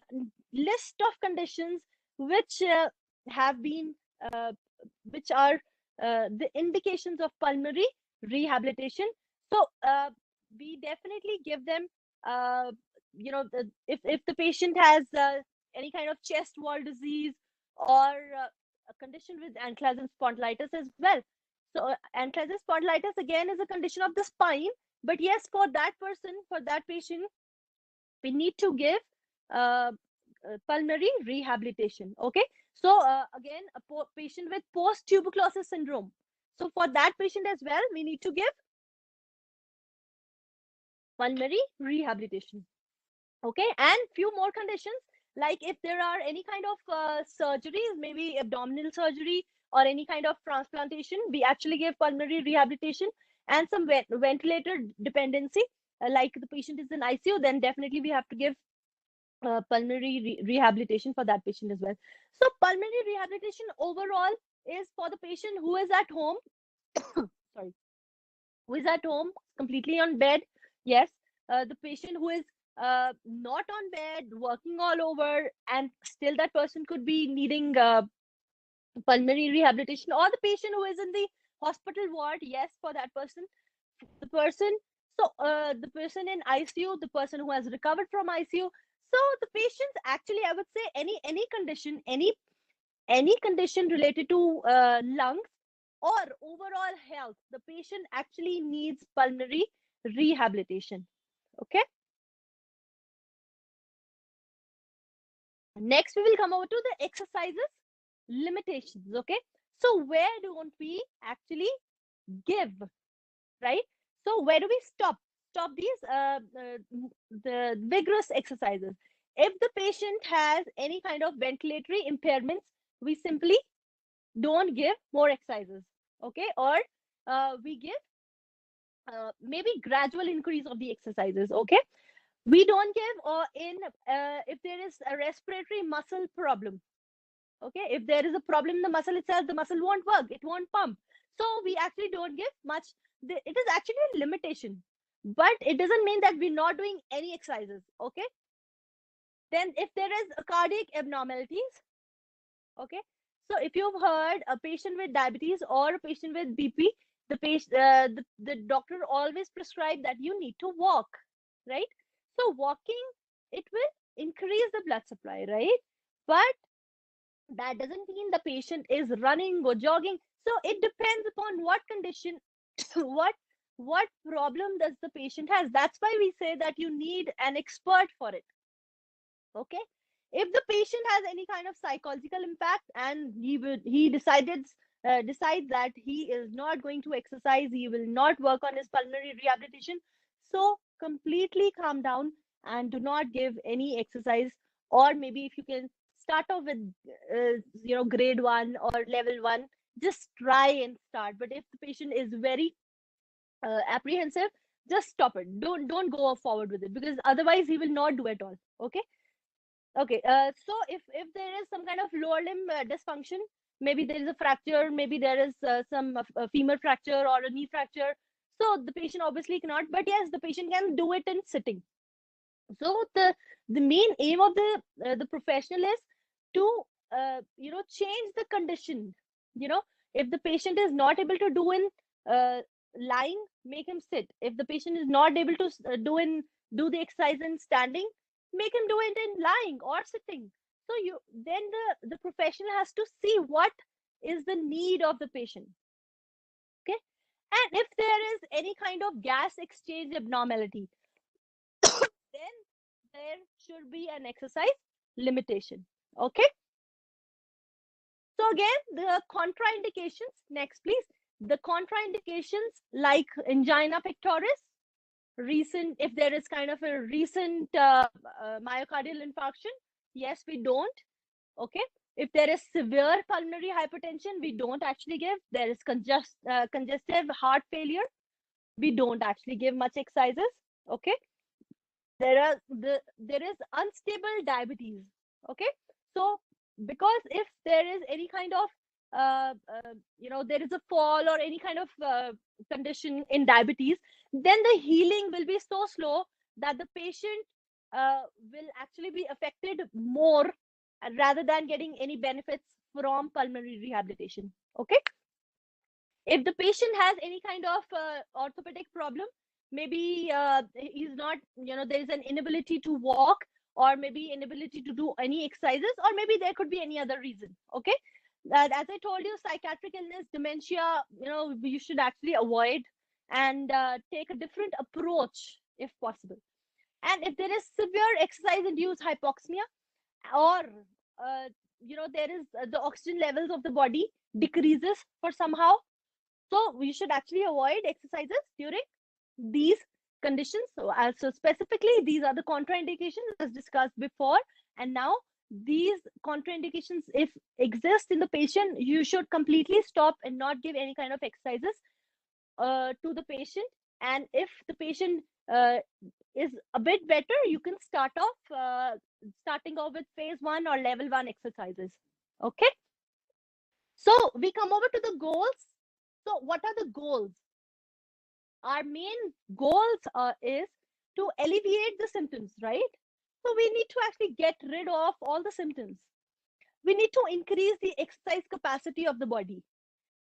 list of conditions which have been which are the indications of pulmonary rehabilitation. So we definitely give them if the patient has any kind of chest wall disease, or a condition with ankylosing spondylitis as well. So ankylosing spondylitis again is a condition of the spine, but yes, for that person, for that patient, we need to give pulmonary rehabilitation. Okay. So again, a patient with post tuberculosis syndrome. So for that patient as well, we need to give pulmonary rehabilitation. Okay. And few more conditions, like if there are any kind of surgeries, maybe abdominal surgery or any kind of transplantation, we actually give pulmonary rehabilitation. And some ventilator dependency, like the patient is in ICU, then definitely we have to give pulmonary rehabilitation for that patient as well. So pulmonary rehabilitation overall is for the patient who is at home, sorry, who is at home completely on bed. Yes. The patient who is not on bed, working all over, and still that person could be needing pulmonary rehabilitation, or the patient who is in the hospital ward. Yes, for that person, the person, so the person in ICU, the person who has recovered from ICU. So the patients, actually, I would say any condition, any condition related to lungs or overall health, the patient actually needs pulmonary rehabilitation. Okay. Next, we will come over to the exercises limitations. Okay. So where don't we actually give, right? So where do we stop these the vigorous exercises? If the patient has any kind of ventilatory impairments, we simply don't give more exercises. Okay. Or we give maybe gradual increase of the exercises. Okay. We don't give, or in if there is a respiratory muscle problem. Okay. If there is a problem in the muscle itself, the muscle won't work, it won't pump. So we actually don't give much. It is actually a limitation, but it doesn't mean that we're not doing any exercises. Okay. Then if there is a cardiac abnormalities, okay, so if you've heard a patient with diabetes or a patient with BP, the doctor always prescribe that you need to walk, right? So walking, it will increase the blood supply, right? But that doesn't mean the patient is running or jogging. So it depends upon what condition, what problem does the patient has. That's why we say that you need an expert for it. Okay. If the patient has any kind of psychological impact, and he decides that he is not going to exercise, he will not work on his pulmonary rehabilitation, so completely calm down and do not give any exercise. Or maybe if you can start off with grade 1 or level 1, just try and start. But if the patient is very apprehensive, just stop it. Don't go forward with it, because otherwise he will not do at all. Okay. Okay. So if there is some kind of lower limb dysfunction, maybe there is a fracture, maybe there is some femur fracture or a knee fracture. So the patient obviously cannot, but yes, the patient can do it in sitting. So the main aim of the professional is to change the condition. If the patient is not able to do in lying, make him sit. If the patient is not able to do the exercise in standing, make him do it in lying or sitting. So then the professional has to see what is the need of the patient. Okay. And if there is any kind of gas exchange abnormality, then there should be an exercise limitation. Okay. So again, the contraindications. Next, please. The contraindications like angina pectoris, if there is kind of a recent myocardial infarction, yes, we don't. Okay. If there is severe pulmonary hypertension, we don't actually give. There is congestive heart failure, we don't actually give much exercises. Okay. There is unstable diabetes. Okay. So because if there is any kind of there is a fall or any kind of condition in diabetes, then the healing will be so slow that the patient will actually be affected more rather than getting any benefits from pulmonary rehabilitation. Okay. If the patient has any kind of orthopedic problem, maybe he's not, there is an inability to walk, or maybe inability to do any exercises, or maybe there could be any other reason. Okay. As I told you, psychiatric illness, dementia, you should actually avoid and take a different approach if possible. And if there is severe exercise induced hypoxemia, or there is the oxygen levels of the body decreases for somehow, so we should actually avoid exercises during these conditions. So specifically, these are the contraindications as discussed before. And now these contraindications, if exist in the patient, you should completely stop and not give any kind of exercises to the patient. And if the patient is a bit better, you can starting off with phase 1 or level 1 exercises. Okay. So we come over to the goals. So what are the goals? Our main goals is to alleviate the symptoms, right? So we need to actually get rid of all the symptoms. We need to increase the exercise capacity of the body.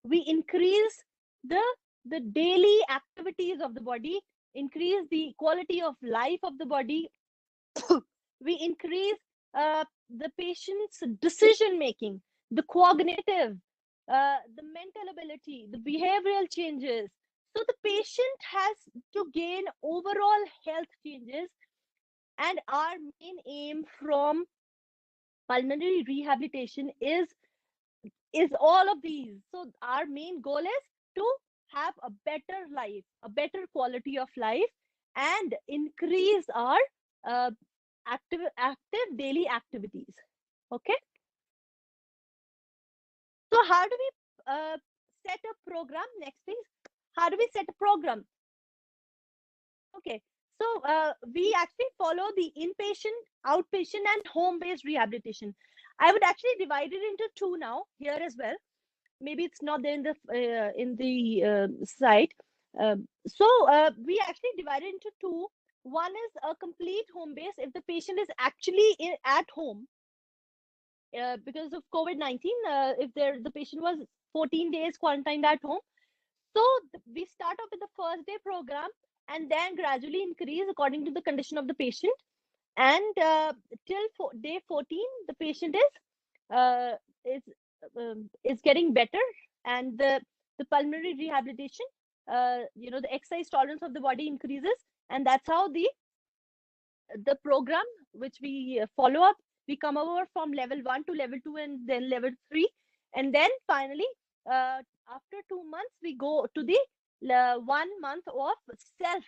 We increase the daily activities of the body, increase the quality of life of the body. We increase the patient's decision making, the cognitive, the mental ability, the behavioral changes. So the patient has to gain overall health changes. And our main aim from pulmonary rehabilitation is all of these. So our main goal is to have a better life, a better quality of life, and increase our active daily activities. Okay. So how do we set a program? Next, please. How do we set a program? Okay. So we actually follow the inpatient, outpatient, and home-based rehabilitation. I would actually divide it into two now here as well. Maybe it's not there in the site. So we actually divide it into two. One is a complete home base. If the patient is actually at home because of COVID-19, if the patient was 14 days quarantined at home, so we start off with the first day program and then gradually increase according to the condition of the patient. And till day 14, the patient is getting better, and the pulmonary rehabilitation, the exercise tolerance of the body increases, and that's how the program which we follow up, we come over from level 1 to level 2 and then level 3, and then finally after 2 months we go to the 1 month of self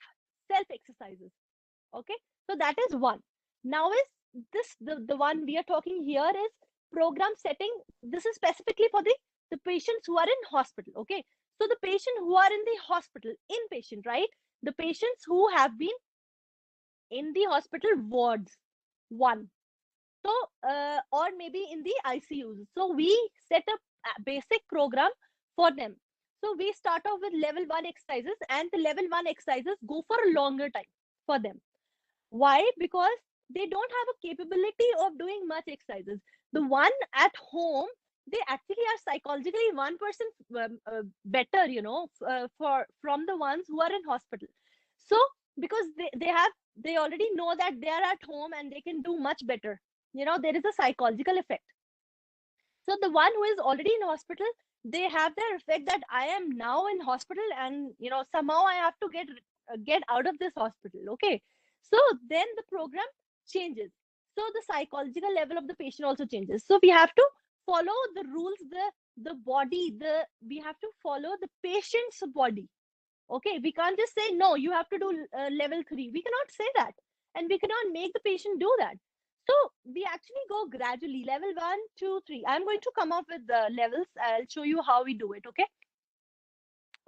exercises. Okay. So that is one. Now is this the one we are talking here is program setting. This is specifically for the the patients who are in hospital. Okay, so the patient who are in the hospital, inpatient, right? The patients who have been in the hospital wards, one. So or maybe in the ICUs. So we set up a basic program for them. So we start off with level 1 exercises, and the level 1 exercises go for a longer time for them. Why? Because they don't have a capability of doing much exercises. The one at home, they actually are psychologically 1% better, you know, for from the ones who are in hospital. So because they already know that they are at home and they can do much better. You know, there is a psychological effect. So the one who is already in hospital, they have their effect that I am now in hospital, and you know, somehow I have to get out of this hospital. Okay, so then the program changes. So the psychological level of the patient also changes. So we have to follow the rules, the body, we have to follow the patient's body. Okay, we can't just say no, you have to do level 3. We cannot say that, and we cannot make the patient do that. So we actually go gradually, level 1, 2, 3. I'm going to come up with the levels. I'll show you how we do it. Okay.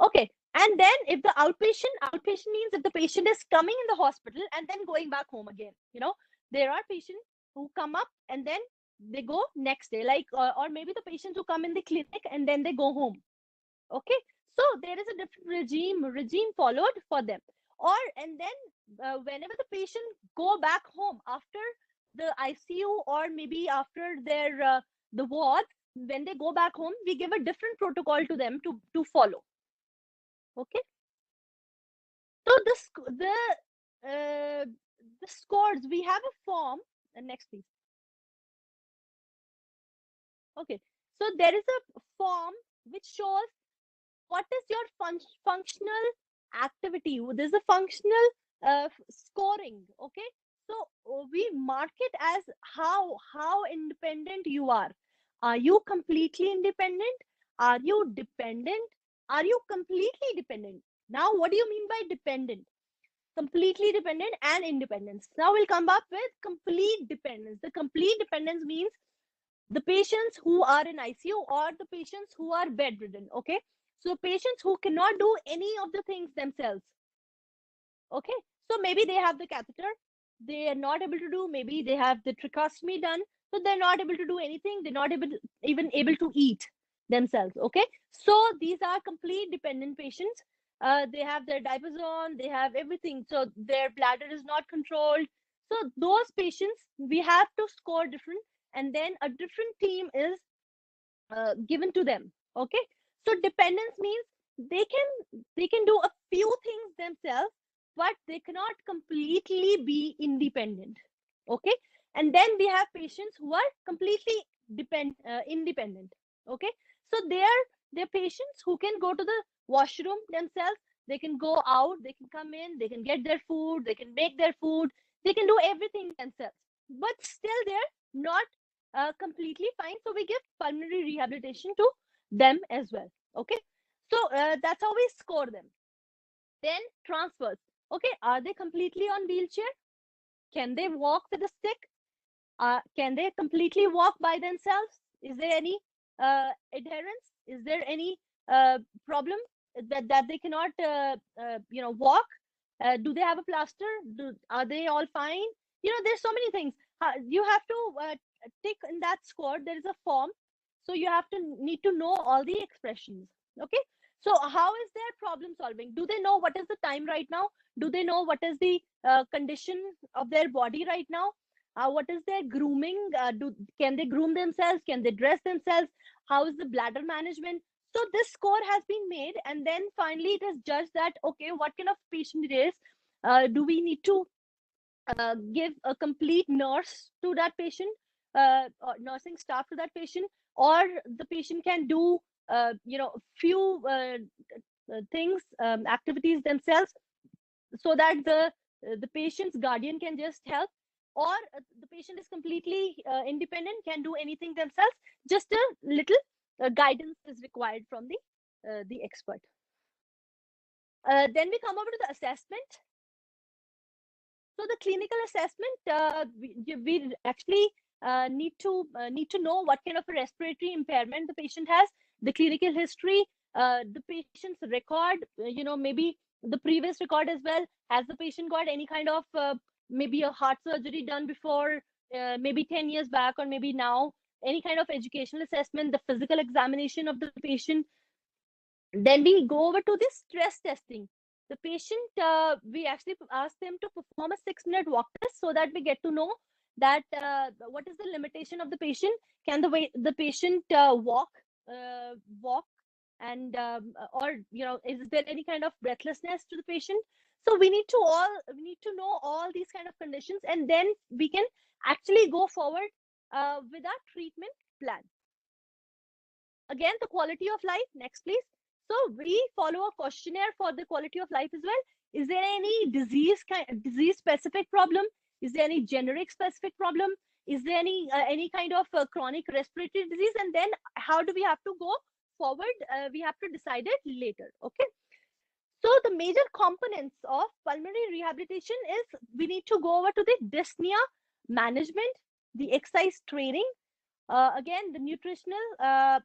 Okay. And then if the outpatient means if the patient is coming in the hospital and then going back home again. You know, there are patients who come up and then they go next day, like or maybe the patients who come in the clinic and then they go home. Okay, so there is a different regime followed for them. Or and then whenever the patient go back home after the ICU, or maybe after their the ward, when they go back home, we give a different protocol to them to follow. Okay, so the scores, we have a form. Next please. Okay, so there is a form which shows what is your functional activity. There's a functional scoring. Okay, so we mark it as how independent you are. Are you completely independent? Are you dependent? Are you completely dependent? Now what do you mean by dependent? Completely dependent and independence. Now we'll come up with complete dependence. The complete dependence means the patients who are in ICU or the patients who are bedridden. Okay, so patients who cannot do any of the things themselves. Okay, so maybe they have the catheter, they are not able to do, maybe they have the tracheostomy done, so they're not able to do anything, they're not even able to eat themselves. Okay, so these are complete dependent patients. They have their diapers on, they have everything, so their bladder is not controlled. So those patients we have to score different, and then a different team is given to them. Okay, so dependence means they can do a few things themselves, but they cannot completely be independent. Okay, and then we have patients who are completely independent. Okay, so they're patients who can go to the washroom themselves, they can go out, they can come in, they can get their food, they can make their food, they can do everything themselves, but still they're not completely fine. So we give pulmonary rehabilitation to them as well. Okay, so that's how we score them. Then transfers. Okay, are they completely on wheelchair? Can they walk with a stick? Can they completely walk by themselves? Is there any adherence? Is there any problem that they cannot walk? Do they have a plaster? Are they all fine? You know, there's so many things. You have to tick in that score. There is a form, so you have to need to know all the expressions. Okay, so how is their problem solving? Do they know what is the time right now? Do they know what is the condition of their body right now? What is their grooming? Can they groom themselves? Can they dress themselves? How is the bladder management? So this score has been made, and then finally it is judged that okay, what kind of patient it is. Do we need to give a complete nurse to that patient, or nursing staff to that patient, or the patient can do few things, activities themselves, so that the patient's guardian can just help, or the patient is completely independent, can do anything themselves. Just a little guidance is required from the expert. Then we come over to the assessment. So the clinical assessment, we actually need to know what kind of a respiratory impairment the patient has. the clinical history, the patient's record, maybe the previous record as well. Has the patient got any kind of maybe a heart surgery done before, maybe 10 years back, or maybe now, any kind of educational assessment, the physical examination of the patient. Then we go over to the stress testing. The patient, we actually ask them to perform a 6-minute walk test so that we get to know that what is the limitation of the patient. Can the patient walk, and or is there any kind of breathlessness to the patient? So we need to know all these kind of conditions, and then we can actually go forward with our treatment plan. Again, the quality of life. Next, please. So we follow a questionnaire for the quality of life as well. Is there any disease specific problem? Is there any generic specific problem? Is there any kind of chronic respiratory disease? And then how do we have to go forward? We have to decide it later. Okay. So the major components of pulmonary rehabilitation is we need to go over to the dyspnea management, the exercise training, again, the nutritional,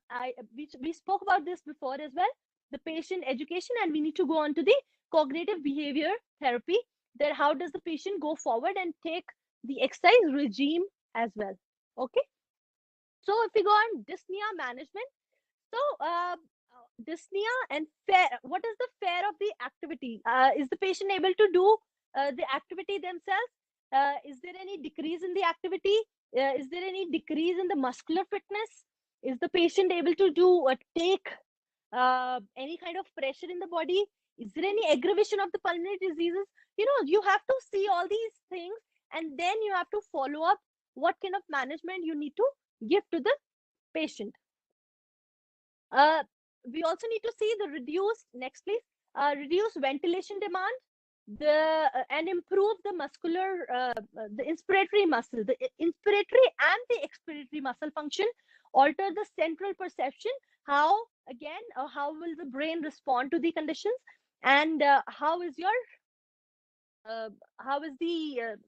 we spoke about this before as well, the patient education, and we need to go on to the cognitive behavior therapy, that how does the patient go forward and take the exercise regime as well. Okay. So if we go on dyspnea management, so dyspnea and what is the fare of the activity? Is the patient able to do the activity themselves? Is there any decrease in the activity? Is there any decrease in the muscular fitness? Is the patient able to do take any kind of pressure in the body? Is there any aggravation of the pulmonary diseases? You have to see all these things, and then you have to follow up what kind of management you need to give to the patient. We also need to see the reduced, next please, reduce ventilation demand, and improve the muscular, the inspiratory muscle, the inspiratory and the expiratory muscle function, alter the central perception. How, again, how will the brain respond to the conditions, and how is your,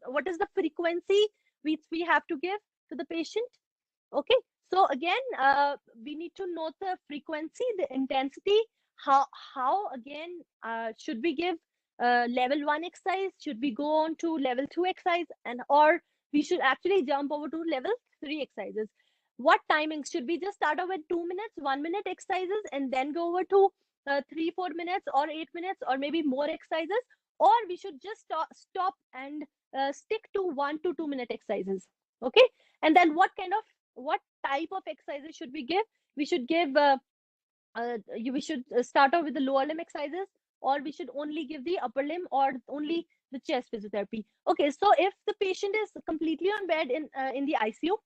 what is the frequency which we have to give to the patient? Okay. So again, we need to note the frequency, the intensity, how again, should we give level 1 exercise? Should we go on to level 2 exercise, or we should actually jump over to level 3 exercises? What timing? Should we just start off with 2 minutes, 1 minute exercises, and then go over to 3-4 minutes or 8 minutes, or maybe more exercises? Or we should just stop and stick to 1 to 2 minute exercises. Okay. And then what type of exercises should we give? We should give we should start off with the lower limb exercises, or we should only give the upper limb, or only the chest physiotherapy. Okay. So if the patient is completely on bed in the ICU,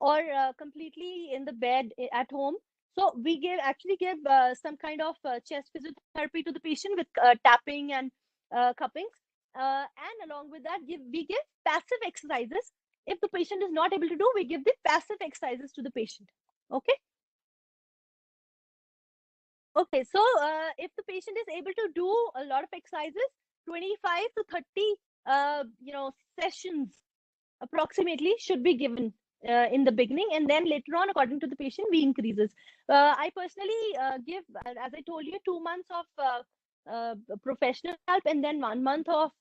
or completely in the bed at home, so we actually give some kind of chest physiotherapy to the patient with tapping and cuppings, and along with that we give passive exercises. If the patient is not able to do, we give the passive exercises to the patient. Okay. Okay. So if the patient is able to do a lot of exercises, 25 to 30 sessions approximately should be given in the beginning, and then later on, according to the patient, we increases. I personally give, as I told you, 2 months of professional help, and then 1 month of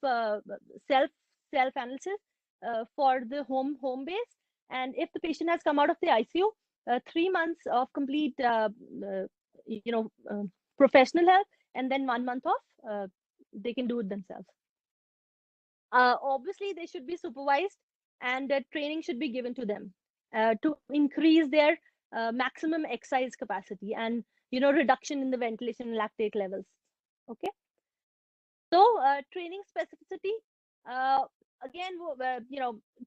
self analysis for the home base. And if the patient has come out of the ICU, 3 months of complete professional help, and then 1 month of they can do it themselves. Obviously they should be supervised, and training should be given to them to increase their maximum exercise capacity, and reduction in the ventilation and lactate levels. Okay. So training specificity, again,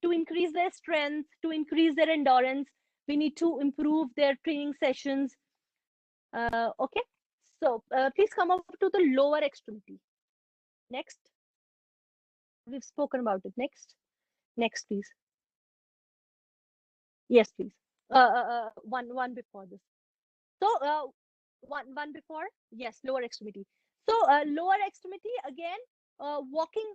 to increase their strength, to increase their endurance, we need to improve their training sessions. Okay. So please come up to the lower extremity. Next. We've spoken about it. Next, please. Yes, please. One before this. So one before. Yes, lower extremity. So lower extremity, again, walking.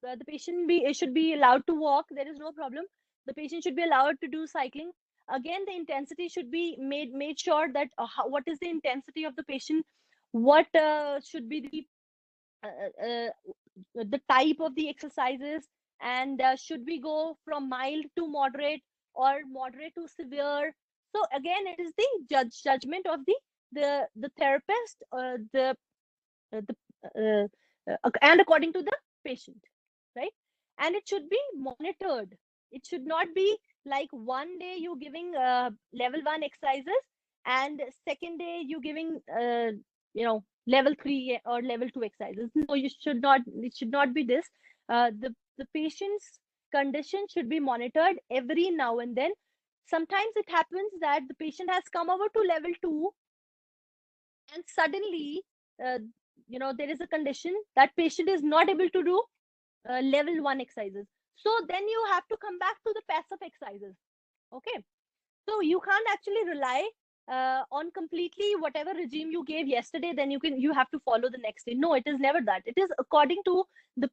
The patient should be allowed to walk. There is no problem. The patient should be allowed to do cycling. again, the intensity should be made sure that what is the intensity of the patient, what should be the type of the exercises, and should we go from mild to moderate or moderate to severe. So again, it is the judgment of the therapist, the and according to the patient, right? And it should be monitored. It should not be like one day you giving level 1 exercises and second day you giving level 3 or level 2 exercises. No, you should not. It should not be this. The patient's condition should be monitored every now and then. Sometimes it happens that the patient has come over to level 2 and suddenly there is a condition that patient is not able to do level 1 exercises. So then you have to come back to the passive exercises. Okay, so you can't actually rely on completely whatever regime you gave yesterday, then you have to follow the next day. No, it is never that. It is according to the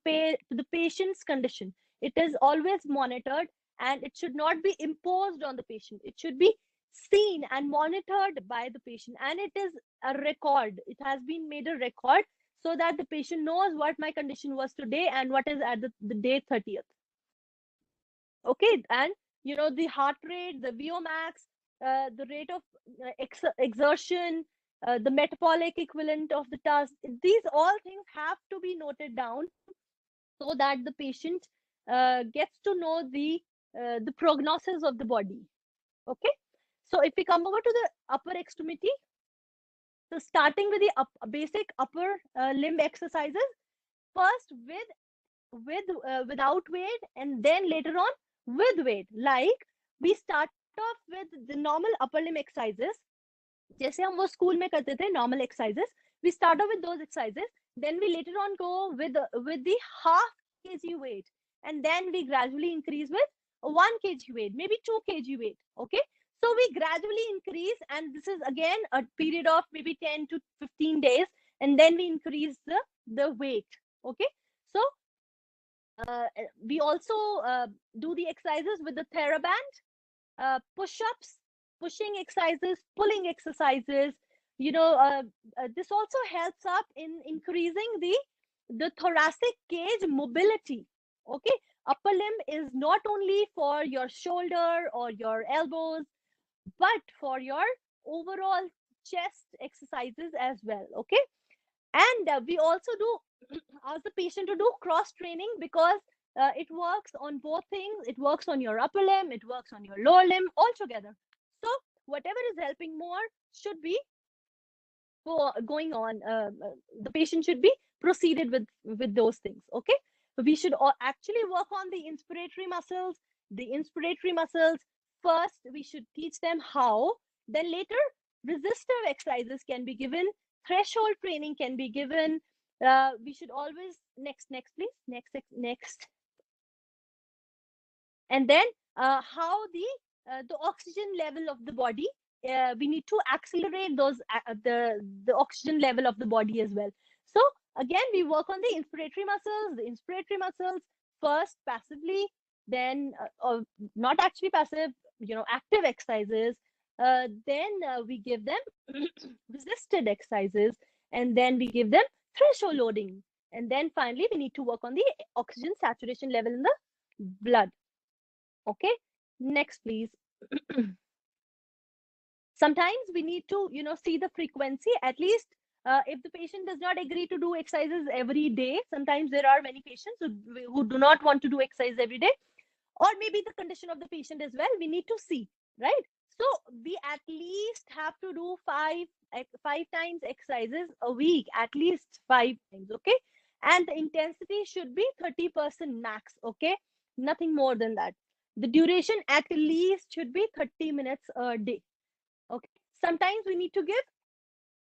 patient's condition. It is always monitored, and it should not be imposed on the patient. It should be seen and monitored by the patient, and it is a record. It has been made a record so that the patient knows what my condition was today and what is at the day 30th. Okay, and the heart rate, the VO max, the rate of exertion, the metabolic equivalent of the task, these all things have to be noted down so that the patient gets to know the prognosis of the body. Okay, so if we come over to the upper extremity, so starting with the basic upper limb exercises, first without weight, and then later on with weight. Like we start off with the normal upper limb exercises, जैसे हम वो school में करते थे normal exercises. We start off with those exercises, then we later on go with the half kg weight, and then we gradually increase with 1 kg weight, maybe 2 kg weight. Okay, so we gradually increase, and this is again a period of maybe 10 to 15 days, and then we increase the weight. Okay, so we also do the exercises with the TheraBand, push-ups, pushing exercises, pulling exercises. This also helps up in increasing the thoracic cage mobility. Okay, upper limb is not only for your shoulder or your elbows, but for your overall chest exercises as well. Okay, and we also do ask the patient to do cross training, because it works on both things. It works on your upper limb, it works on your lower limb all together. So whatever is helping more should be going on. The patient should be proceeded with those things. Okay, we should actually work on the inspiratory muscles. The inspiratory muscles, first we should teach them how, then later resistive exercises can be given, threshold training can be given. We should always next please, next. And then how the oxygen level of the body, we need to accelerate those the oxygen level of the body as well. So again, we work on the inspiratory muscles first passively, then not actually passive, active exercises. Then we give them resisted exercises, and then we give them threshold loading, and then finally we need to work on the oxygen saturation level in the blood. Okay, next please. Sometimes we need to see the frequency. At least if the patient does not agree to do exercises every day, sometimes there are many patients who do not want to do exercise every day, or maybe the condition of the patient as well, we need to see, right? So we at least have to do five times exercises a week, at least 5 times. Okay, and the intensity should be 30% max. Okay, nothing more than that. The duration at least should be 30 minutes a day. Okay, sometimes we need to give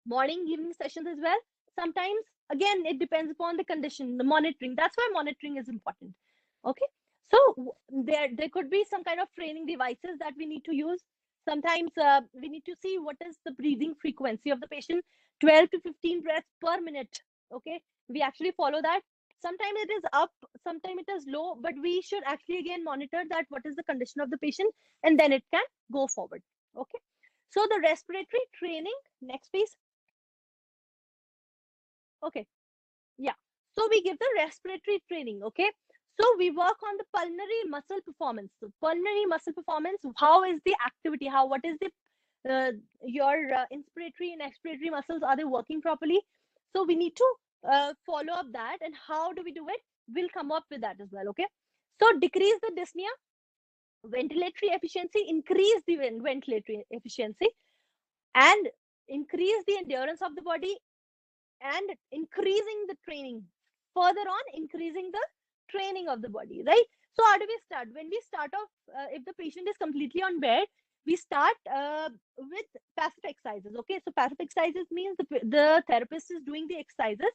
morning evening sessions as well. Sometimes again it depends upon the condition, the monitoring. That's why monitoring is important. Okay, so there could be some kind of training devices that we need to use. Sometimes we need to see what is the breathing frequency of the patient, 12 to 15 breaths per minute. Okay, we actually follow that. Sometimes it is up, sometimes it is low, but we should actually again monitor that what is the condition of the patient, and then it can go forward. Okay. So the respiratory training, next please. Okay. Yeah. So we give the respiratory training. Okay. So we work on the pulmonary muscle performance. So pulmonary muscle performance, how is the activity? What is the your inspiratory and expiratory muscles, are they working properly? So we need to follow up that, and how do we do it? We'll come up with that as well. Okay. So decrease the dyspnea, ventilatory efficiency, increase the ventilatory efficiency, and increase the endurance of the body, and increasing the training, further on increasing the training of the body, right? So how do we start? When we start off, if the patient is completely on bed, we start with passive exercises. Okay, so passive exercises means the therapist is doing the exercises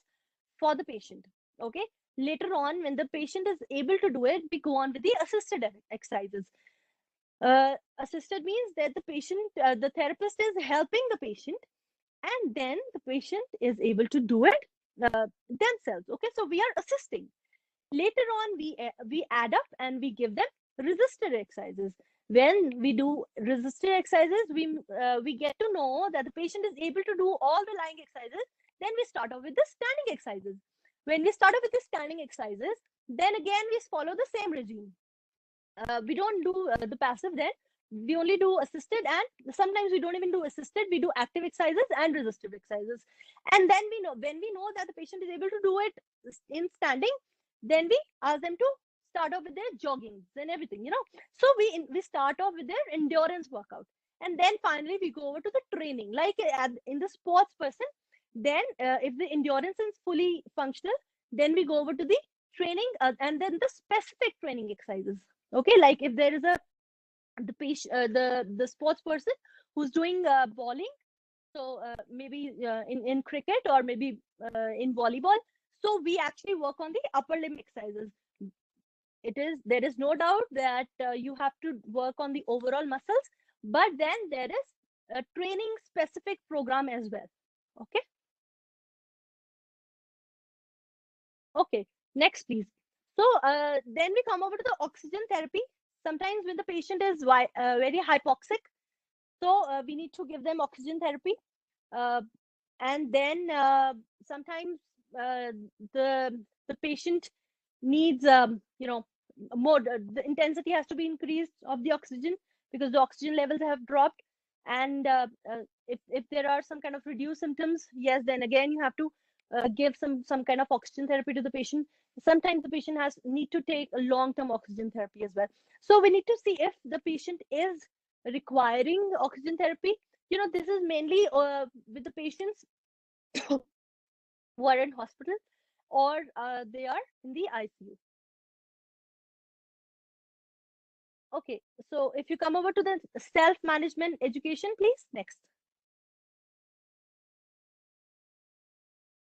for the patient. Okay, later on when the patient is able to do it, we go on with the assisted exercises. Assisted means that the therapist is helping the patient, and then the patient is able to do it themselves. Okay, so we are assisting. Later on, we add up and we give them resisted exercises. When we do resisted exercises, we get to know that the patient is able to do all the lying exercises. Then we start off with the standing exercises. When we start off with the standing exercises, then again we follow the same regime. We don't do the passive then. We only do assisted, and sometimes we don't even do assisted. We do active exercises and resistive exercises. And then when we know that the patient is able to do it in standing, then we ask them to start off with their joggings and everything, So we start off with their endurance workout. And then finally we go over to the training. Like in the sports person, then if the endurance is fully functional, then we go over to the training and then the specific training exercises. Okay, like if there is the sports person who's doing bowling, so maybe in cricket, or maybe in volleyball, so we actually work on the upper limb exercises. There is no doubt that you have to work on the overall muscles, but then there is a training specific program as well. Okay. Okay, next please. So then we come over to the oxygen therapy. Sometimes when the patient is very hypoxic, so we need to give them oxygen therapy. And then sometimes the patient needs more, the intensity has to be increased of the oxygen, because the oxygen levels have dropped. And if there are some kind of reduced symptoms, yes, then again you have to give some kind of oxygen therapy to the patient. Sometimes the patient need to take a long-term oxygen therapy as well. So we need to see if the patient is requiring oxygen therapy. This is mainly with the patients who are in hospital, or they are in the ICU. Okay, so if you come over to the self-management education, please, next.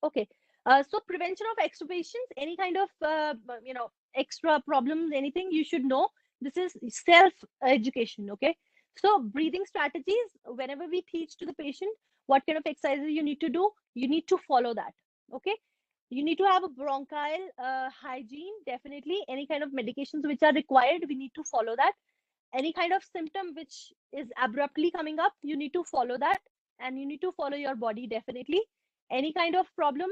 Okay, so prevention of extubations, any kind of extra problems, anything you should know. This is self-education. Okay, so breathing strategies, whenever we teach to the patient what kind of exercises you need to do, you need to follow that. Okay, you need to have a bronchial hygiene, definitely. Any kind of medications which are required, we need to follow that. Any kind of symptom which is abruptly coming up, you need to follow that, and you need to follow your body, definitely. Any kind of problem,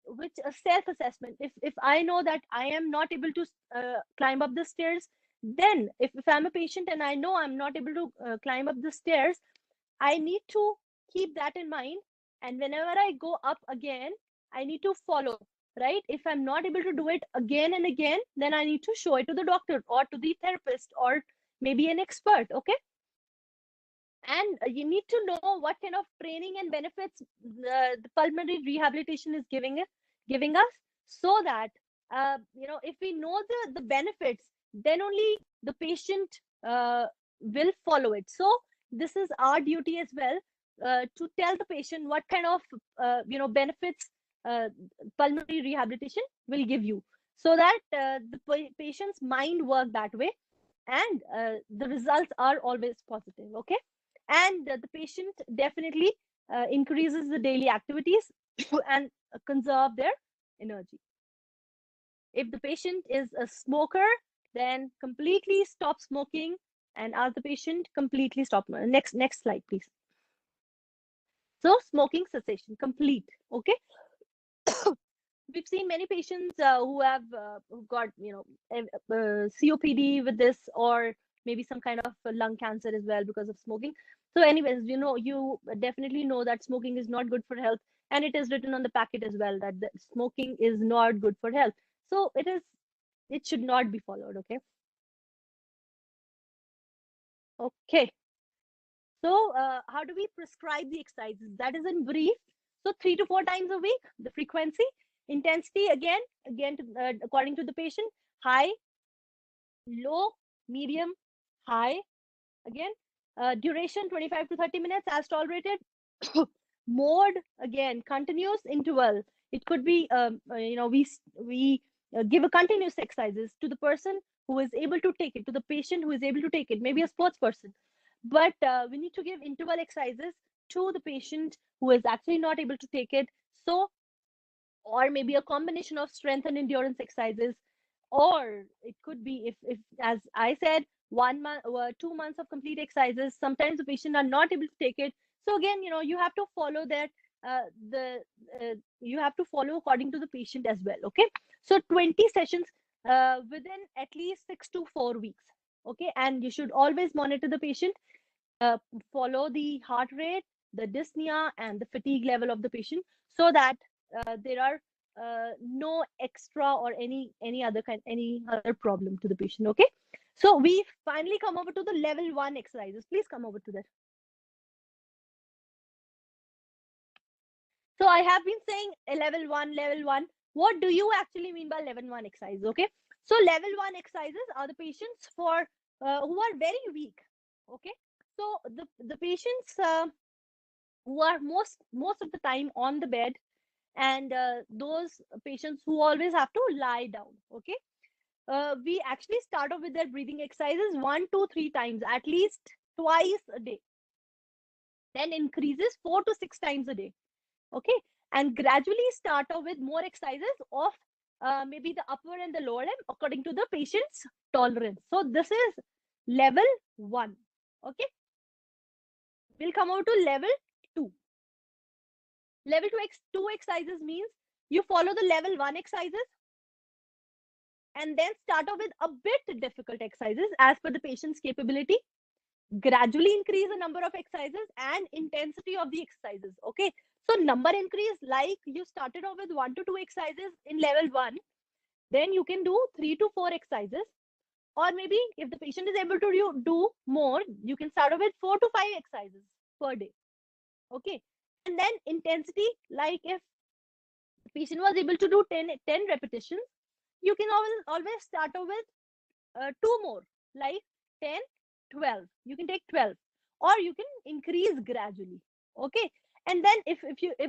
which a self-assessment, if I know that I am not able to climb up the stairs, then if I'm a patient and I know I'm not able to climb up the stairs, I need to keep that in mind. And whenever I go up again, I need to follow, right? If I'm not able to do it again and again, then I need to show it to the doctor or to the therapist or maybe an expert. Okay. And you need to know what kind of training and benefits the pulmonary rehabilitation is giving us, so that if we know the benefits, then only the patient will follow it. So this is our duty as well, to tell the patient what kind of benefits pulmonary rehabilitation will give you, so that the patient's mind work that way, and the results are always positive. Okay. And the patient definitely increases the daily activities and conserve their energy. If the patient is a smoker, then completely stop smoking and ask the patient completely stop. Next slide, please. So smoking cessation, complete. Okay. We've seen many patients who have who've got COPD with this, or maybe some kind of lung cancer as well because of smoking. So anyways, you definitely know that smoking is not good for health, and it is written on the packet as well that the smoking is not good for health. So it should not be followed. Okay. So how do we prescribe the exercises? That is in brief. So 3 to 4 times a week, the frequency, intensity again according to the patient, high, low, medium, high. Again, duration 25 to 30 minutes as tolerated. Mode, again, continuous interval. It could be, we give a continuous exercises to the person who is able to take it, to the patient who is able to take it, maybe a sports person. But we need to give interval exercises to the patient who is actually not able to take it. So, or maybe a combination of strength and endurance exercises, or it could be if as I said, 1 month or 2 months of complete exercises. Sometimes the patient are not able to take it. So again, you have to follow that you have to follow according to the patient as well. Okay, so 20 sessions within at least 6 to 4 weeks. Okay, and you should always monitor the patient, follow the heart rate, the dyspnea, and the fatigue level of the patient, so that there are no extra or any other problem to the patient. Okay, so we finally come over to the level 1 exercises. Please come over to that. So I have been saying level 1. What do you actually mean by level 1 exercise? Okay, so level 1 exercises are the patients for who are very weak. Okay, so the patients who are most of the time on the bed, and those patients who always have to lie down. Okay, we actually start off with their breathing exercises 1 to 3 times, at least twice a day, then increases 4 to 6 times a day. Okay, and gradually start off with more exercises of maybe the upper and the lower limb according to the patient's tolerance. So this is level 1. Okay, we'll come over to level 2. Level 2 exercises means you follow the level 1 exercises and then start off with a bit difficult exercises as per the patient's capability. Gradually increase the number of exercises and intensity of the exercises. Okay, so number increase, like you started off with 1 to 2 exercises in level 1, then you can do 3 to 4 exercises, or maybe if the patient is able to do more, you can start off with 4 to 5 exercises per day. Okay, and then intensity, like if the patient was able to do 10 repetitions, you can always start off with 2 more, like 10, 12. You can take 12, or you can increase gradually. Okay, and then if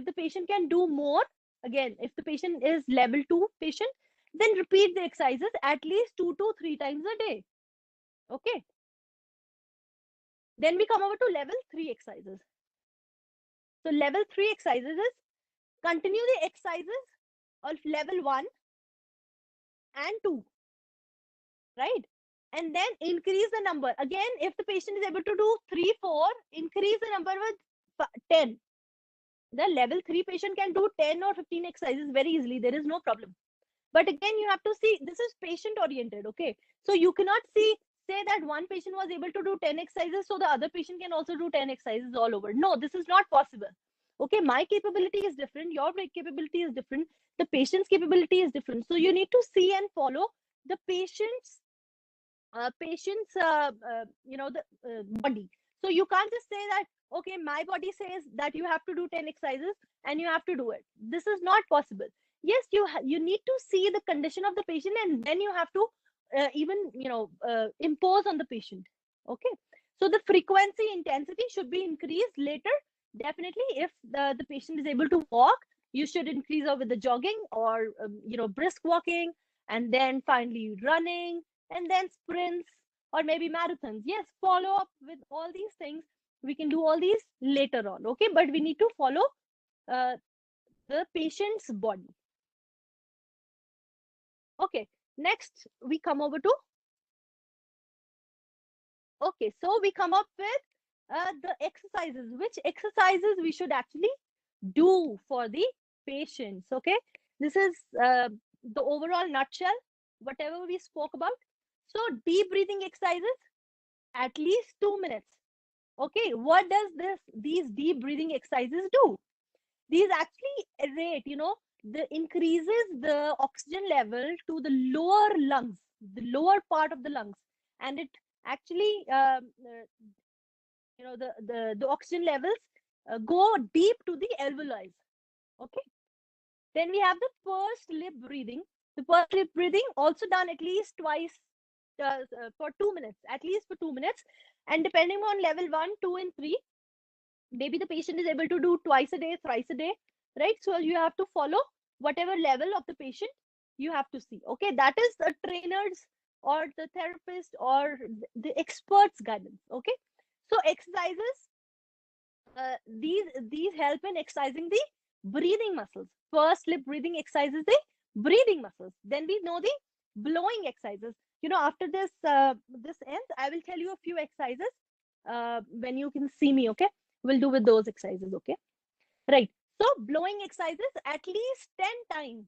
the patient can do more, again, if the patient is level 2 patient, then repeat the exercises at least 2 to 3 times a day. Okay, then we come over to level 3 exercises. So level 3 exercises is continue the exercises of level 1 and 2, right? And then increase the number. Again, if the patient is able to do 3, 4, increase the number with 10. The level 3 patient can do 10 or 15 exercises very easily. There is no problem. But again, you have to see, this is patient oriented. Okay, so you cannot say that one patient was able to do 10 exercises, so the other patient can also do 10 exercises all over. No, this is not possible. Okay, my capability is different, your capability is different, the patient's capability is different. So you need to see and follow the patient's body. So you can't just say that, okay, my body says that you have to do 10 exercises and you have to do it. This is not possible. Yes, you need to see the condition of the patient, and then you have to impose on the patient. Okay, so the frequency, intensity should be increased later. Definitely, if the patient is able to walk, you should increase with the jogging or brisk walking, and then finally running, and then sprints or maybe marathons. Yes, follow up with all these things. We can do all these later on. Okay, but we need to follow the patient's body. Okay, next we come over to, okay, so we come up with the exercises, which exercises we should actually do for the patients. Okay, this is the overall nutshell, whatever we spoke about. So deep breathing exercises, at least 2 minutes. Okay, what does these deep breathing exercises do? These actually rate, the increases the oxygen level to the lower lungs, the lower part of the lungs, and it actually the oxygen levels go deep to the alveoli. Okay, then we have the pursed lip breathing. The pursed lip breathing also done at least twice for 2 minutes, at least for 2 minutes, and depending on level 1, 2, and 3, maybe the patient is able to do twice a day, thrice a day, right? So you have to follow whatever level of the patient you have to see. Okay, that is the trainer's or the therapist or the expert's guidance. Okay, so exercises, these help in exercising the breathing muscles. First, lip breathing exercises the breathing muscles. Then we know the blowing exercises. After this ends, I will tell you a few exercises when you can see me. Okay, we'll do with those exercises. Okay, right. So blowing exercises at least 10 times.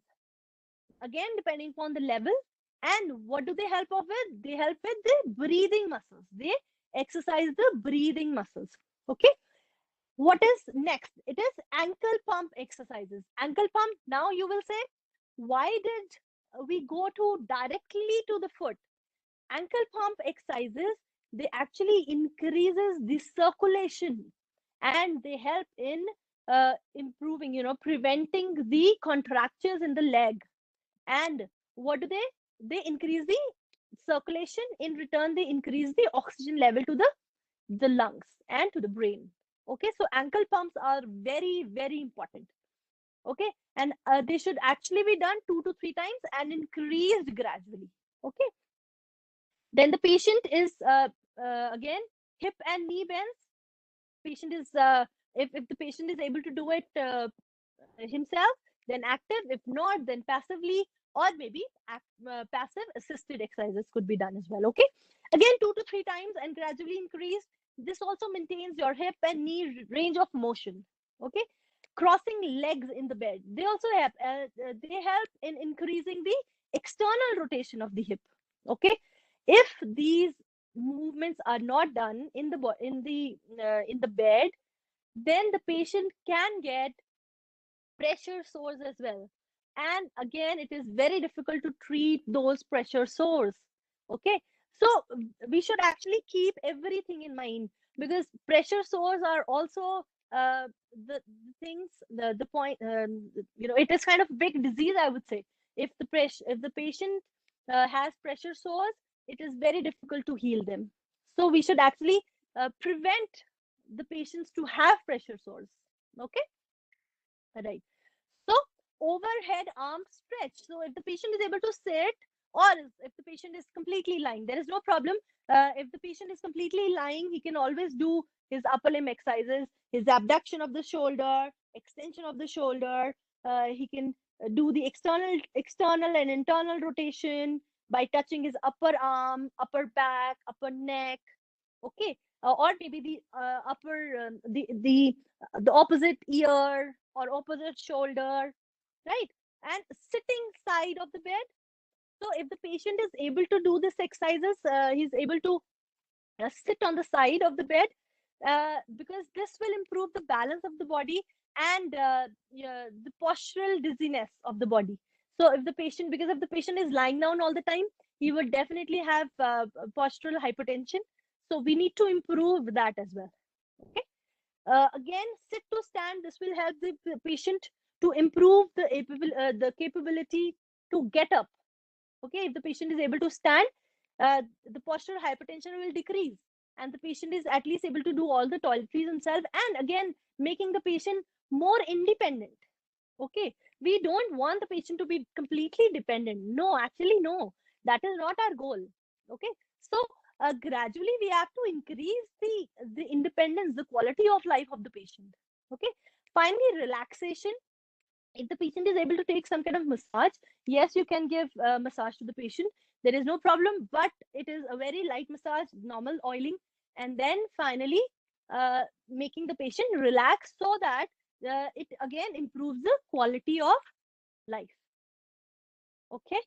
Again, depending upon the level. And what do they help of with? They help with the breathing muscles. They exercise the breathing muscles. Okay. What is next? It is ankle pump exercises. Ankle pump, now you will say, why did we go to directly to the foot? Ankle pump exercises, they actually increases the circulation, and they help in improving, preventing the contractures in the leg. And what do they increase the circulation. In return, they increase the oxygen level to the lungs and to the brain. Okay, so ankle pumps are very, very important. Okay, and they should actually be done 2 to 3 times and increased gradually. Okay, then the patient is again, hip and knee bends. Patient is if the patient is able to do it himself, then active. If not, then passively, or maybe passive assisted exercises could be done as well. Okay, again, 2 to 3 times and gradually increase. This also maintains your hip and knee range of motion. Okay, crossing legs in the bed, they also help. They help in increasing the external rotation of the hip. Okay, if these movements are not done in the bed, then the patient can get pressure sores as well. And again, it is very difficult to treat those pressure sores. Okay, so we should actually keep everything in mind, because pressure sores are also the things, the point, it is kind of big disease, I would say. If the patient has pressure sores, it is very difficult to heal them. So we should actually prevent the patients to have pressure sores. Okay, right. So overhead arm stretch. So if the patient is able to sit, or if the patient is completely lying, there is no problem. If the patient is completely lying, he can always do his upper limb exercises, his abduction of the shoulder, extension of the shoulder. He can do the external and internal rotation by touching his upper arm, upper back, upper neck. Okay, or maybe the upper the opposite ear or opposite shoulder, right? And sitting side of the bed. So if the patient is able to do this exercises, he's able to sit on the side of the bed, because this will improve the balance of the body and yeah, the postural dizziness of the body. So if the patient, because if the patient is lying down all the time, he would definitely have postural hypertension. So we need to improve that as well. Okay. Again, sit to stand. This will help the patient to improve the capability to get up. Okay, if the patient is able to stand, the postural hypertension will decrease, and the patient is at least able to do all the toiletries himself, and again, making the patient more independent. Okay, we don't want the patient to be completely dependent. No, actually, no, that is not our goal. Okay, so gradually we have to increase the independence, the quality of life of the patient. Okay, finally, relaxation. If the patient is able to take some kind of massage, yes, you can give massage to the patient. There is no problem, but it is a very light massage, normal oiling, and then finally making the patient relax so that it again improves the quality of life. Okay.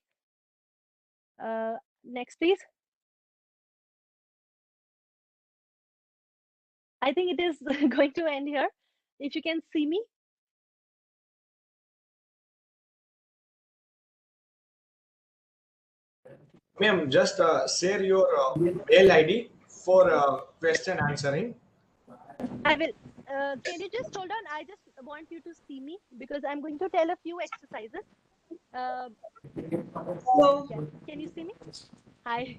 Next, please. I think it is going to end here. If you can see me. Ma'am, just share your mail ID for question answering. I will. Can you just hold on? I just want you to see me because I'm going to tell a few exercises. Uh, So yeah. Can you see me? Hi.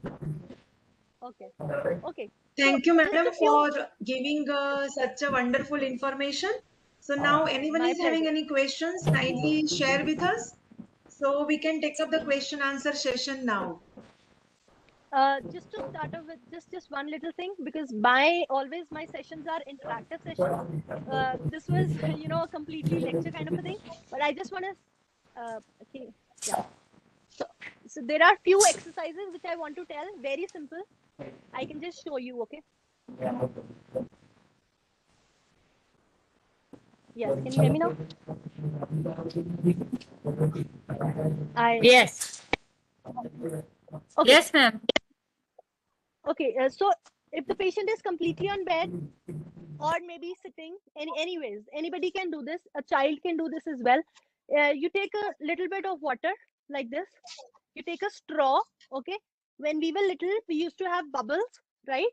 Okay. Okay. So thank you, just madam, a few. for giving such a wonderful information. So now anyone My is having pleasure. any questions, kindly share with us. So we can take up the question answer session now. Just to start off with just one little thing, because my sessions are interactive sessions. This was a completely lecture kind of a thing, but I just want to okay, yeah. So there are few exercises which I want to tell, very simple. I can just show you. Okay. Yes, can you hear me now? Yes. Okay. Yes, ma'am. Okay, so if the patient is completely on bed or maybe sitting, anyways, anybody can do this. A child can do this as well. You take a little bit of water like this. You take a straw. Okay. When we were little, we used to have bubbles, right?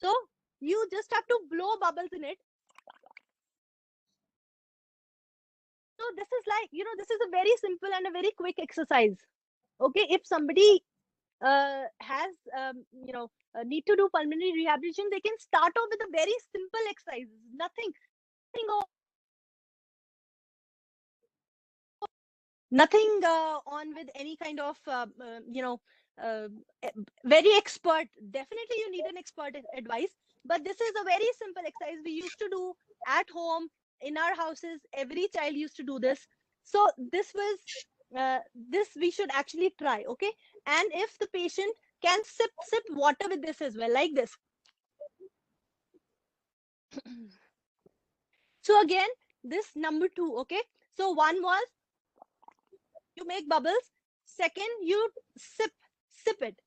So you just have to blow bubbles in it. So this is like, this is a very simple and a very quick exercise. Okay. If somebody has need to do pulmonary rehabilitation, they can start off with a very simple exercise. Nothing on with any kind of uh, very expert. Definitely you need an expert advice, but this is a very simple exercise we used to do at home, in our houses. Every child used to do this. So this we should actually try. Okay. And if the patient can sip water with this as well, like this. So again, this number 2. Okay. So one was you make bubbles. Second, you sip it.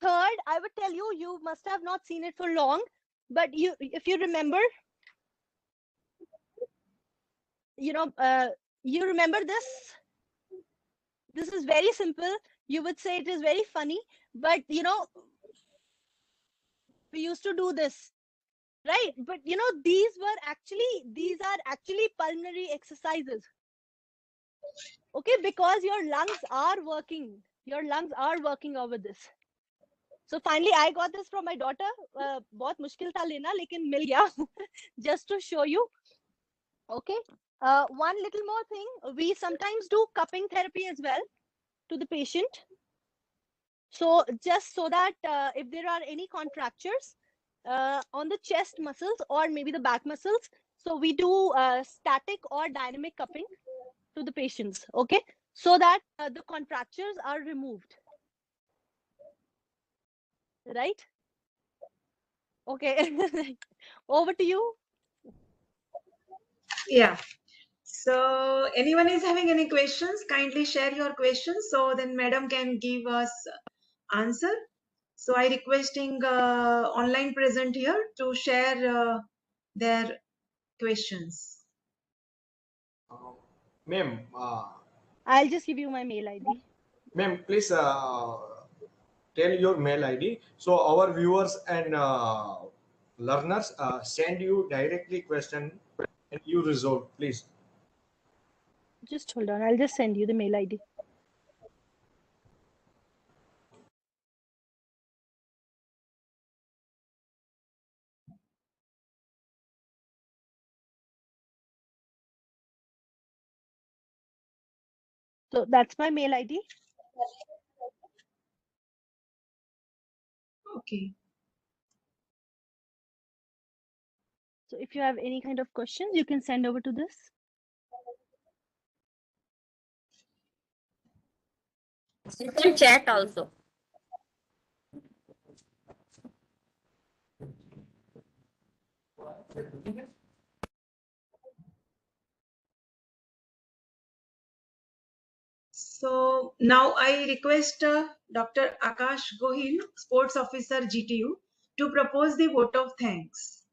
Third, I would tell you, you must have not seen it for long, but if you remember, you remember this. This is very simple. You would say it is very funny, but we used to do this, right? But these are actually pulmonary exercises. Okay, because your lungs are working. Your lungs are working over this. So finally, I got this from my daughter. बहुत मुश्किल था लेना, लेकिन मिल गया. Just to show you. Okay. One little more thing. We sometimes do cupping therapy as well to the patient. So just so that if there are any contractures on the chest muscles or maybe the back muscles, so we do static or dynamic cupping to the patients. Okay. So that the contractures are removed. Right? Okay. Over to you. Yeah. So anyone is having any questions, kindly share your questions so then madam can give us answer. So I requesting online present here to share their questions. Ma'am, I'll just give you my mail ID. ma'am, please tell your mail ID so our viewers and learners send you directly question and you resolve, please. Just hold on. I'll just send you the mail ID. So that's my mail ID. Okay. So if you have any kind of questions, you can send over to this. You can chat also. So now I request Dr. Akash Gohil, Sports Officer GTU, to propose the vote of thanks.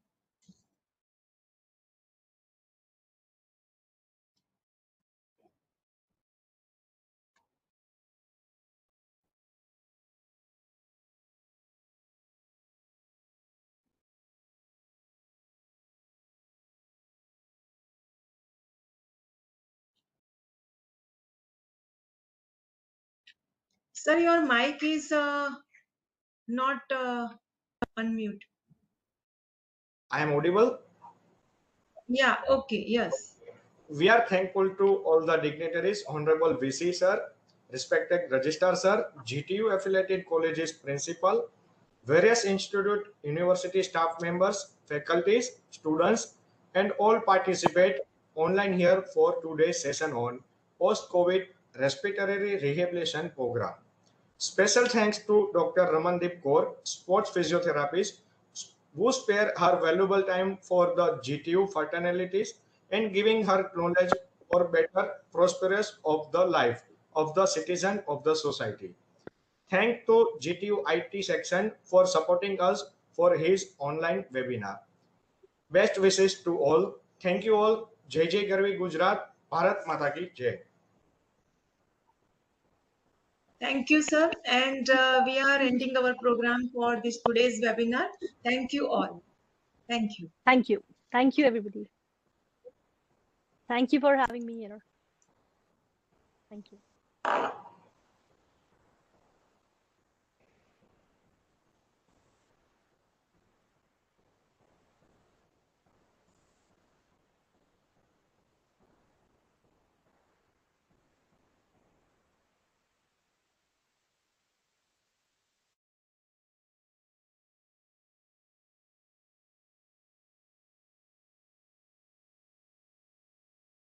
Sir, your mic is not unmute. I am audible. Yeah, okay, yes. We are thankful to all the dignitaries, Honorable VC sir, respected Registrar sir, GTU affiliated colleges principal, various institute, university staff members, faculties, students, and all participate online here for today's session on post-COVID respiratory rehabilitation program. Special thanks to Dr. Ramandeep Kaur, sports physiotherapist, who spare her valuable time for the GTU fraternities and giving her knowledge for better prosperous of the life of the citizen of the society. Thank to GTU IT section for supporting us for his online webinar. Best wishes to all. Thank you all. Jai Jai Garvi Gujarat. Bharat Mata Ki Jai. Thank you, sir. And we are ending our program for this today's webinar. Thank you all. Thank you. Thank you. Thank you, everybody. Thank you for having me here. Thank you.